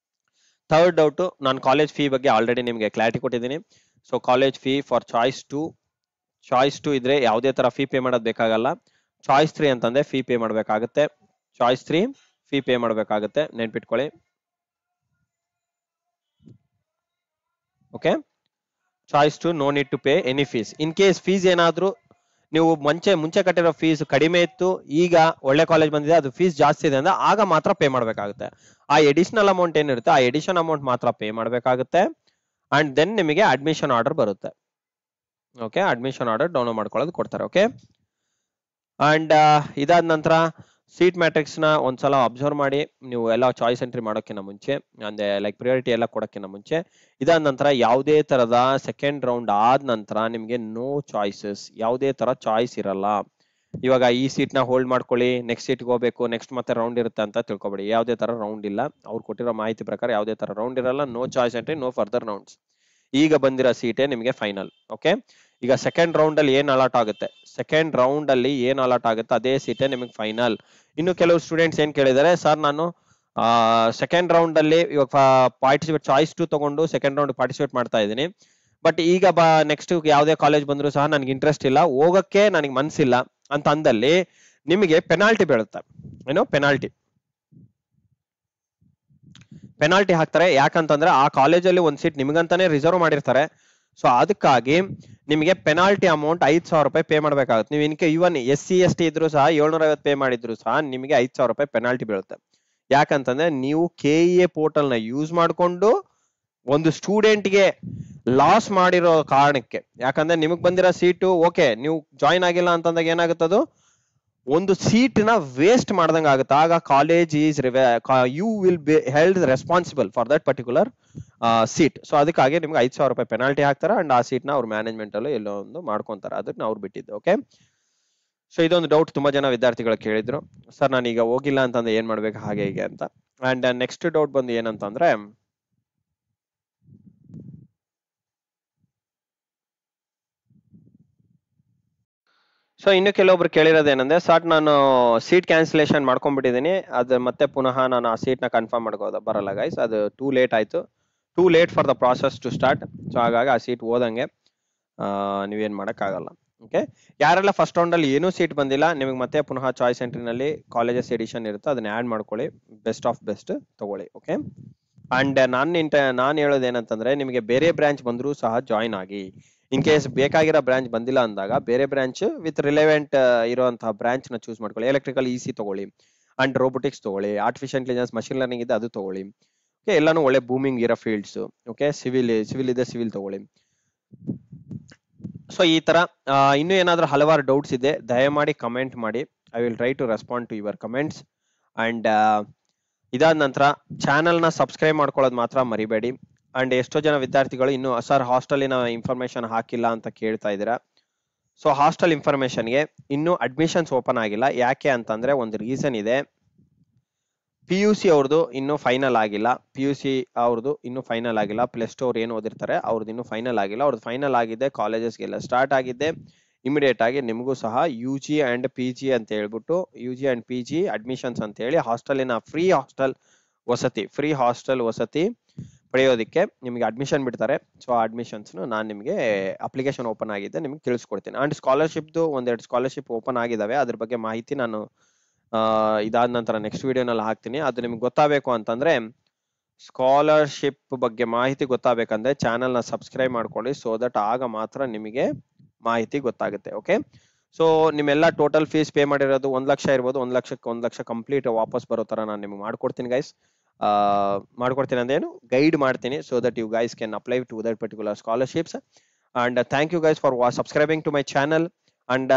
ಥರ್ಡ್ ಡೌಟ್, ನಾನು ಕಾಲೇಜ್ ಫೀ ಬಗ್ಗೆ ಆಲ್ರೆಡಿ ನಿಮ್ಗೆ ಕ್ಲಾರಿಟಿ ಕೊಟ್ಟಿದ್ದೀನಿ. So college fee for choice 2 ಇದ್ರೆ ಯಾವುದೇ ತರ ಫೀ ಪೇ ಮಾಡೋದು ಬೇಕಾಗಲ್ಲ. ಚಾಯ್ಸ್ 3 ಅಂತಂದ್ರೆ ಫೀ ಪೇ ಮಾಡ್ಬೇಕಾಗುತ್ತೆ. ಚಾಯ್ಸ್ 3 ಫೀ ಪೇ ಮಾಡ್ಬೇಕಾಗುತ್ತೆ, ನೆನ್ಪಿಟ್ಕೊಳ್ಳಿ. Okay, choice 2 no need to pay any fees. In case fees ಏನಾದ್ರು ನೀವು ಮುಂಚೆ ಕಟ್ಟಿರೋ ಫೀಸ್ ಕಡಿಮೆ ಇತ್ತು, ಈಗ ಒಳ್ಳೆ ಕಾಲೇಜ್ ಬಂದಿದೆ, ಅದು ಫೀಸ್ ಜಾಸ್ತಿ ಇದೆ ಅಂದ್ರೆ ಆಗ ಮಾತ್ರ ಪೇ ಮಾಡ್ಬೇಕಾಗುತ್ತೆ. ಆ ಎಡಿಷನಲ್ ಅಮೌಂಟ್ ಏನಿರುತ್ತೆ, ಆ ಎಡಿಷನ್ ಅಮೌಂಟ್ ಮಾತ್ರ ಪೇ ಮಾಡ್ಬೇಕಾಗುತ್ತೆ. ಅಂಡ್ ದೆನ್ ನಿಮಗೆ ಅಡ್ಮಿಷನ್ ಆರ್ಡರ್ ಬರುತ್ತೆ. ಓಕೆ, ಅಡ್ಮಿಷನ್ ಆರ್ಡರ್ ಡೌನ್ಲೋಡ್ ಮಾಡ್ಕೊಳ್ಳೋದು ಕೊಡ್ತಾರೆ. ಓಕೆ, ಅಂಡ್ ಇದಾದ ನಂತರ ಸೀಟ್ ಮ್ಯಾಟ್ರಿಕ್ಸ್ ನ ಒಂದ್ಸಲ ಅಬ್ಸರ್ವ್ ಮಾಡಿ, ನೀವು ಎಲ್ಲ ಚಾಯ್ಸ್ ಎಂಟ್ರಿ ಮಾಡೋಕ್ಕಿಂತ ಮುಂಚೆ, ಅಂದ್ರೆ ಲೈಕ್ ಪ್ರಿಯಾರಿಟಿ ಎಲ್ಲ ಕೊಡೋಕ್ಕಿಂತ ಮುಂಚೆ. ಇದಾದ ನಂತರ ಯಾವುದೇ ತರದ ಸೆಕೆಂಡ್ ರೌಂಡ್ ಆದ ನಂತರ ನಿಮ್ಗೆ ನೋ ಚಾಯ್ಸಸ್, ಯಾವುದೇ ತರ ಚಾಯ್ಸ್ ಇರಲ್ಲ. ಇವಾಗ ಈ ಸೀಟ್ ನ ಹೋಲ್ಡ್ ಮಾಡ್ಕೊಳ್ಳಿ, ನೆಕ್ಸ್ಟ್ ಸೀಟ್ಗೆ ಹೋಗ್ಬೇಕು, ನೆಕ್ಸ್ಟ್ ಮತ್ತೆ ರೌಂಡ್ ಇರುತ್ತೆ ಅಂತ ತಿಳ್ಕೊಬೇಡಿ. ಯಾವುದೇ ತರ ರೌಂಡ್ ಇಲ್ಲ, ಅವ್ರು ಕೊಟ್ಟಿರೋ ಮಾಹಿತಿ ಪ್ರಕಾರ ಯಾವುದೇ ತರ ರೌಂಡ್ ಇರಲ್ಲ. No choice entry, no further rounds. ಈಗ ಬಂದಿರೋ ಸೀಟೇ ನಿಮಗೆ ಫೈನಲ್. ಓಕೆ, ಈಗ ಸೆಕೆಂಡ್ ರೌಂಡ್ ಅಲ್ಲಿ ಏನ್ ಅಲಾಟ್ ಆಗುತ್ತೆ, ಅದೇ ಸೀಟೇ ನಿಮಗೆ ಫೈನಲ್. ಇನ್ನು ಕೆಲವು ಸ್ಟೂಡೆಂಟ್ಸ್ ಏನ್ ಕೇಳಿದ್ದಾರೆ, ಸರ್ ನಾನು ಸೆಕೆಂಡ್ ರೌಂಡ್ ಅಲ್ಲಿ ಇವಾಗ ಪಾರ್ಟಿಸಿಪೇಟ್ ಚಾಯ್ಸ್ 2 ತಗೊಂಡು ಸೆಕೆಂಡ್ ರೌಂಡ್ ಪಾರ್ಟಿಸಿಪೇಟ್ ಮಾಡ್ತಾ ಇದ್ದೀನಿ, ಬಟ್ ಈಗ ನೆಕ್ಸ್ಟ್ ಯಾವುದೇ ಕಾಲೇಜ್ ಬಂದ್ರು ಸಹ ನನಗೆ ಇಂಟ್ರೆಸ್ಟ್ ಇಲ್ಲ, ಹೋಗಕ್ಕೆ ನನಗೆ ಮನ್ಸಿಲ್ಲ ಅಂತ ಅಂದಲ್ಲಿ ನಿಮಗೆ ಪೆನಾಲ್ಟಿ ಬೀಳುತ್ತೆ. ಏನೋ ಪೆನಾಲ್ಟಿ ಹಾಕ್ತಾರೆ. ಯಾಕಂತಂದ್ರೆ ಆ ಕಾಲೇಜಲ್ಲಿ ಒಂದ್ ಸೀಟ್ ನಿಮ್ಗಂತಾನೆ ರಿಸರ್ವ್ ಮಾಡಿರ್ತಾರೆ. ಸೊ ಅದಕ್ಕಾಗಿ ನಿಮಗೆ ಪೆನಾಲ್ಟಿ ಅಮೌಂಟ್ 5,000 ರೂಪಾಯಿ ಪೇ ಮಾಡ್ಬೇಕಾಗುತ್ತೆ. ನೀವು ಇವನ್ SC ST ಇದ್ರು ಸಹ 750 ಪೇ ಮಾಡಿದ್ರು ಸಹ ನಿಮಗೆ 5,000 ರೂಪಾಯಿ ಪೆನಾಲ್ಟಿ ಬೀಳುತ್ತೆ. ಯಾಕಂತಂದ್ರೆ ನೀವು KEA ಪೋರ್ಟಲ್ ನ ಯೂಸ್ ಮಾಡ್ಕೊಂಡು ಒಂದು ಸ್ಟೂಡೆಂಟ್ಗೆ ಲಾಸ್ ಮಾಡಿರೋ ಕಾರಣಕ್ಕೆ. ಯಾಕಂದ್ರೆ ನಿಮಗ್ ಬಂದಿರೋ ಸೀಟು ಓಕೆ, ನೀವು ಜಾಯಿನ್ ಆಗಿಲ್ಲ ಅಂತಂದಾಗ ಏನಾಗುತ್ತದು, ಒಂದು ಸೀಟ್ ನ ವೇಸ್ಟ್ ಮಾಡ್ದಂಗ ಆಗುತ್ತೆ. ಆಗ college you will be held responsible for that particular seat. So ಅದಕ್ಕಾಗಿ ನಿಮ್ಗೆ 5,000 ರೂಪಾಯಿ ಪೆನಾಲ್ಟಿ ಹಾಕ್ತಾರೆ. ಅಂಡ್ ಆ ಸೀಟ್ ನ ಅವ್ರ ಮ್ಯಾನೇಜ್ಮೆಂಟ್ ಅಲ್ಲೂ ಎಲ್ಲೋ ಒಂದು ಮಾಡ್ಕೊಂತಾರೆ, ಅದನ್ನ ಅವ್ರು ಬಿಟ್ಟಿದ್ದು. ಓಕೆ, ಸೊ ಇದೊಂದು ಡೌಟ್ ತುಂಬಾ ಜನ ವಿದ್ಯಾರ್ಥಿಗಳು ಕೇಳಿದ್ರು, ಸರ್ ನಾನು ಈಗ ಹೋಗಿಲ್ಲ ಅಂತಂದ್ರೆ ಏನ್ ಮಾಡ್ಬೇಕು ಹಾಗೆ ಹೀಗೆ ಅಂತ. ಅಂಡ್ ನೆಕ್ಸ್ಟ್ ಡೌಟ್ ಬಂದು ಏನಂತಂದ್ರೆ, ಸೊ ಇನ್ನು ಕೆಲವೊಬ್ರು ಕೇಳಿರೋದೇನಂದ್ರೆ, ಸರ್ ನಾನು ಸೀಟ್ ಕ್ಯಾನ್ಸಲೇಷನ್ ಮಾಡ್ಕೊಂಡ್ಬಿಟ್ಟಿದ್ದೀನಿ, ಅದು ಮತ್ತೆ ಪುನಃ ನಾನು ಆ ಸೀಟ್ ನ ಕನ್ಫರ್ಮ್ ಮಾಡ್ಕೋದ ಬರಲ್ಲ ಗೈಸ್, ಅದು ಟೂ ಲೇಟ್ ಆಯ್ತು, too late for the process to start. So ಹಾಗಾಗಿ ಆ ಸೀಟ್ ಹೋದಂಗೆ ನೀವೇನ್ ಮಾಡಕ್ ಆಗಲ್ಲ. ಓಕೆ, ಯಾರೆಲ್ಲ ಫಸ್ಟ್ ರೌಂಡ್ ಅಲ್ಲಿ ಏನೂ ಸೀಟ್ ಬಂದಿಲ್ಲ, ನಿಮಗೆ ಮತ್ತೆ ಪುನಃ ಚಾಯ್ಸ್ ಎಂಟ್ರಿನಲ್ಲಿ ಕಾಲೇಜಸ್ ಎಡಿಷನ್ ಇರುತ್ತೆ, ಅದನ್ನ ಆಡ್ ಮಾಡ್ಕೊಳ್ಳಿ, ಬೆಸ್ಟ್ ಆಫ್ ಬೆಸ್ಟ್ ತಗೊಳ್ಳಿ. ಓಕೆ, ಅಂಡ್ ನಾನು ಹೇಳೋದು ಏನಂತಂದ್ರೆ, ನಿಮಗೆ ಬೇರೆ ಬ್ರಾಂಚ್ ಬಂದರೂ ಸಹ ಜಾಯಿನ್ ಆಗಿ. ಇನ್ ಕೇಸ್ ಬೇಕಾಗಿರೋ ಬ್ರಾಂಚ್ ಬಂದಿಲ್ಲ ಅಂದಾಗ ಬೇರೆ ಬ್ರಾಂಚ್ ವಿತ್ ರಿಲೆವೆಂಟ್ ಇರುವಂತಹ ಬ್ರಾಂಚ್ ನ ಚೂಸ್ ಮಾಡ್ಕೊಳ್ಳಿ. ಎಲೆಕ್ಟ್ರಿಕಲ್ EC ತಗೊಳ್ಳಿ, ಅಂಡ್ ರೋಬೋಟಿಕ್ಸ್ ತಗೊಳ್ಳಿ, ಆರ್ಟಿಫಿಷಿಯಲ್ ಇಂಟೆಲಿಜೆನ್ಸ್, ಮಷಿನ್ ಲರ್ನಿಂಗ್ ಇದೆ ಅದು ತಗೊಳ್ಳಿ. ಓಕೆ, ಎಲ್ಲಾನು ಒಳ್ಳೆ ಬೂಮಿಂಗ್ ಇರೋ ಫೀಲ್ಡ್ಸ್. ಓಕೆ, ಸಿವಿಲ್ ಇದೆ ಸಿವಿಲ್ ತಗೊಳ್ಳಿ. ಸೊ ಈ ತರ ಇನ್ನು ಏನಾದ್ರೂ ಹಲವಾರು ಡೌಟ್ಸ್ ಇದೆ, ದಯಮಾಡಿ ಕಮೆಂಟ್ ಮಾಡಿ, I will try to respond to your comments. And ಇದಾದ ನಂತರ ಚಾನೆಲ್ ನ ಸಬ್ಸ್ಕ್ರೈಬ್ ಮಾಡ್ಕೊಳ್ಳೋದು ಮಾತ್ರ ಮರಿಬೇಡಿ. ಅಂಡ್ ಎಷ್ಟೋ ಜನ ವಿದ್ಯಾರ್ಥಿಗಳು ಇನ್ನು ಸರ್ ಹಾಸ್ಟೆಲಿನ ಇನ್ಫಾರ್ಮೇಶನ್ ಹಾಕಿಲ್ಲ ಅಂತ ಕೇಳ್ತಾ ಇದ್ದೀರಾ. ಸೊ ಹಾಸ್ಟೆಲ್ ಇನ್ಫಾರ್ಮೇಶನ್ಗೆ ಇನ್ನೂ ಅಡ್ಮಿಷನ್ಸ್ ಓಪನ್ ಆಗಿಲ್ಲ. ಯಾಕೆ ಅಂತಂದ್ರೆ ಒಂದು ರೀಸನ್ ಇದೆ, PUC ಅವ್ರದ್ದು ಇನ್ನೂ ಫೈನಲ್ ಆಗಿಲ್ಲ. ಪ್ಲಸ್ ಟು ಅವ್ರು ಏನು ಓದಿರ್ತಾರೆ ಅವ್ರದ್ದು ಇನ್ನೂ ಫೈನಲ್ ಆಗಿಲ್ಲ. ಅವ್ರದ್ದು ಫೈನಲ್ ಆಗಿದೆ, ಕಾಲೇಜಸ್ಗೆಲ್ಲ ಸ್ಟಾರ್ಟ್ ಆಗಿದೆ. ಇಮಿಡಿಯೇಟ್ ಆಗಿ ನಿಮಗೂ ಸಹ UG ಅಂಡ್ PG ಅಂತ ಹೇಳ್ಬಿಟ್ಟು UG ಅಂಡ್ PG ಅಡ್ಮಿಷನ್ಸ್ ಅಂತ ಹೇಳಿ ಹಾಸ್ಟೆಲಿನ ಫ್ರೀ ಹಾಸ್ಟೆಲ್ ವಸತಿ ಪಡೆಯೋದಕ್ಕೆ ನಿಮಗೆ ಅಡ್ಮಿಷನ್ ಬಿಡ್ತಾರೆ. ಸೊ ಆ ಅಡ್ಮಿಷನ್ಸ್ ನಾನು ನಿಮಗೆ ಅಪ್ಲಿಕೇಶನ್ ಓಪನ್ ಆಗಿದೆ ನಿಮಗೆ ತಿಳಿಸ್ಕೊಡ್ತೀನಿ. ಅಂಡ್ ಸ್ಕಾಲರ್ಶಿಪ್ದು ಒಂದೆರಡು ಸ್ಕಾಲರ್ಶಿಪ್ ಓಪನ್ ಆಗಿದಾವೆ, ಅದ್ರ ಬಗ್ಗೆ ಮಾಹಿತಿ ನಾನು ಇದಾದ ನಂತರ ನೆಕ್ಸ್ಟ್ ವಿಡಿಯೋನಲ್ಲಿ ಹಾಕ್ತೀನಿ. ಅದು ನಿಮ್ಗೆ ಗೊತ್ತಾಗಬೇಕು ಅಂತಂದ್ರೆ, ಸ್ಕಾಲರ್ಶಿಪ್ ಬಗ್ಗೆ ಮಾಹಿತಿ ಗೊತ್ತಾಗಬೇಕಂದ್ರೆ ಚಾನಲ್ನ ಸಬ್ಸ್ಕ್ರೈಬ್ ಮಾಡ್ಕೊಳ್ಳಿ, ಸೊ ದಟ್ ಆಗ ಮಾತ್ರ ನಿಮಗೆ ಮಾಹಿತಿ ಗೊತ್ತಾಗುತ್ತೆ. ಓಕೆ, ಸೊ ನಿಮ್ಮೆಲ್ಲ ಟೋಟಲ್ ಫೀಸ್ ಪೇ ಮಾಡಿರೋದು 1 ಲಕ್ಷ ಇರ್ಬೋದು, 1 ಲಕ್ಷ ಕಂಪ್ಲೀಟ್ ವಾಪಸ್ ಬರೋ ತರ ನಾನು ನಿಮ್ಗೆ ಮಾಡ್ಕೊಡ್ತೀನಿ ಗೈಸ್. ಮಾಡ್ಕೊಡ್ತೀನಿ ಅಂದೇನು ಗೈಡ್ ಮಾಡ್ತೀನಿ, so that you guys can apply to that particular scholarships. And thank you guys for subscribing to my channel. And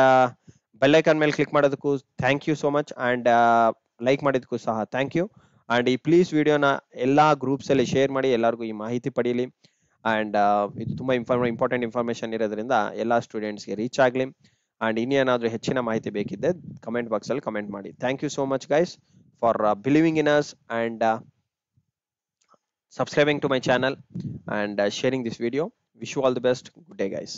bell icon ಮೇಲೆ ಕ್ಲಿಕ್ ಮಾಡೋದಕ್ಕೂ thank you so much. And like ಮಾಡಿದಕ್ಕೂ ಸಹ ಥ್ಯಾಂಕ್ ಯು. ಅಂಡ್ ಈ ಪ್ಲೀಸ್ ವಿಡಿಯೋನ ಎಲ್ಲಾ ಗ್ರೂಪ್ಸ್ ಅಲ್ಲಿ ಶೇರ್ ಮಾಡಿ, ಎಲ್ಲರಿಗೂ ಈ ಮಾಹಿತಿ ಪಡೀಲಿ. ಅಂಡ್ ಇದು ತುಂಬಾ ಇಂಪಾರ್ಟೆಂಟ್ ಇನ್ಫಾರ್ಮೇಶನ್ ಇರೋದ್ರಿಂದ ಎಲ್ಲಾ ಸ್ಟೂಡೆಂಟ್ಸ್ಗೆ ರೀಚ್ ಆಗಲಿ. ಅಂಡ್ ಇನ್ನೇನಾದ್ರೂ ಹೆಚ್ಚಿನ ಮಾಹಿತಿ ಬೇಕಿದ್ದೆ ಕಮೆಂಟ್ ಬಾಕ್ಸ್ ಅಲ್ಲಿ ಕಮೆಂಟ್ ಮಾಡಿ. Thank you so much guys for believing in us and subscribing to my channel and sharing this video. Wish you all the best. Good day guys.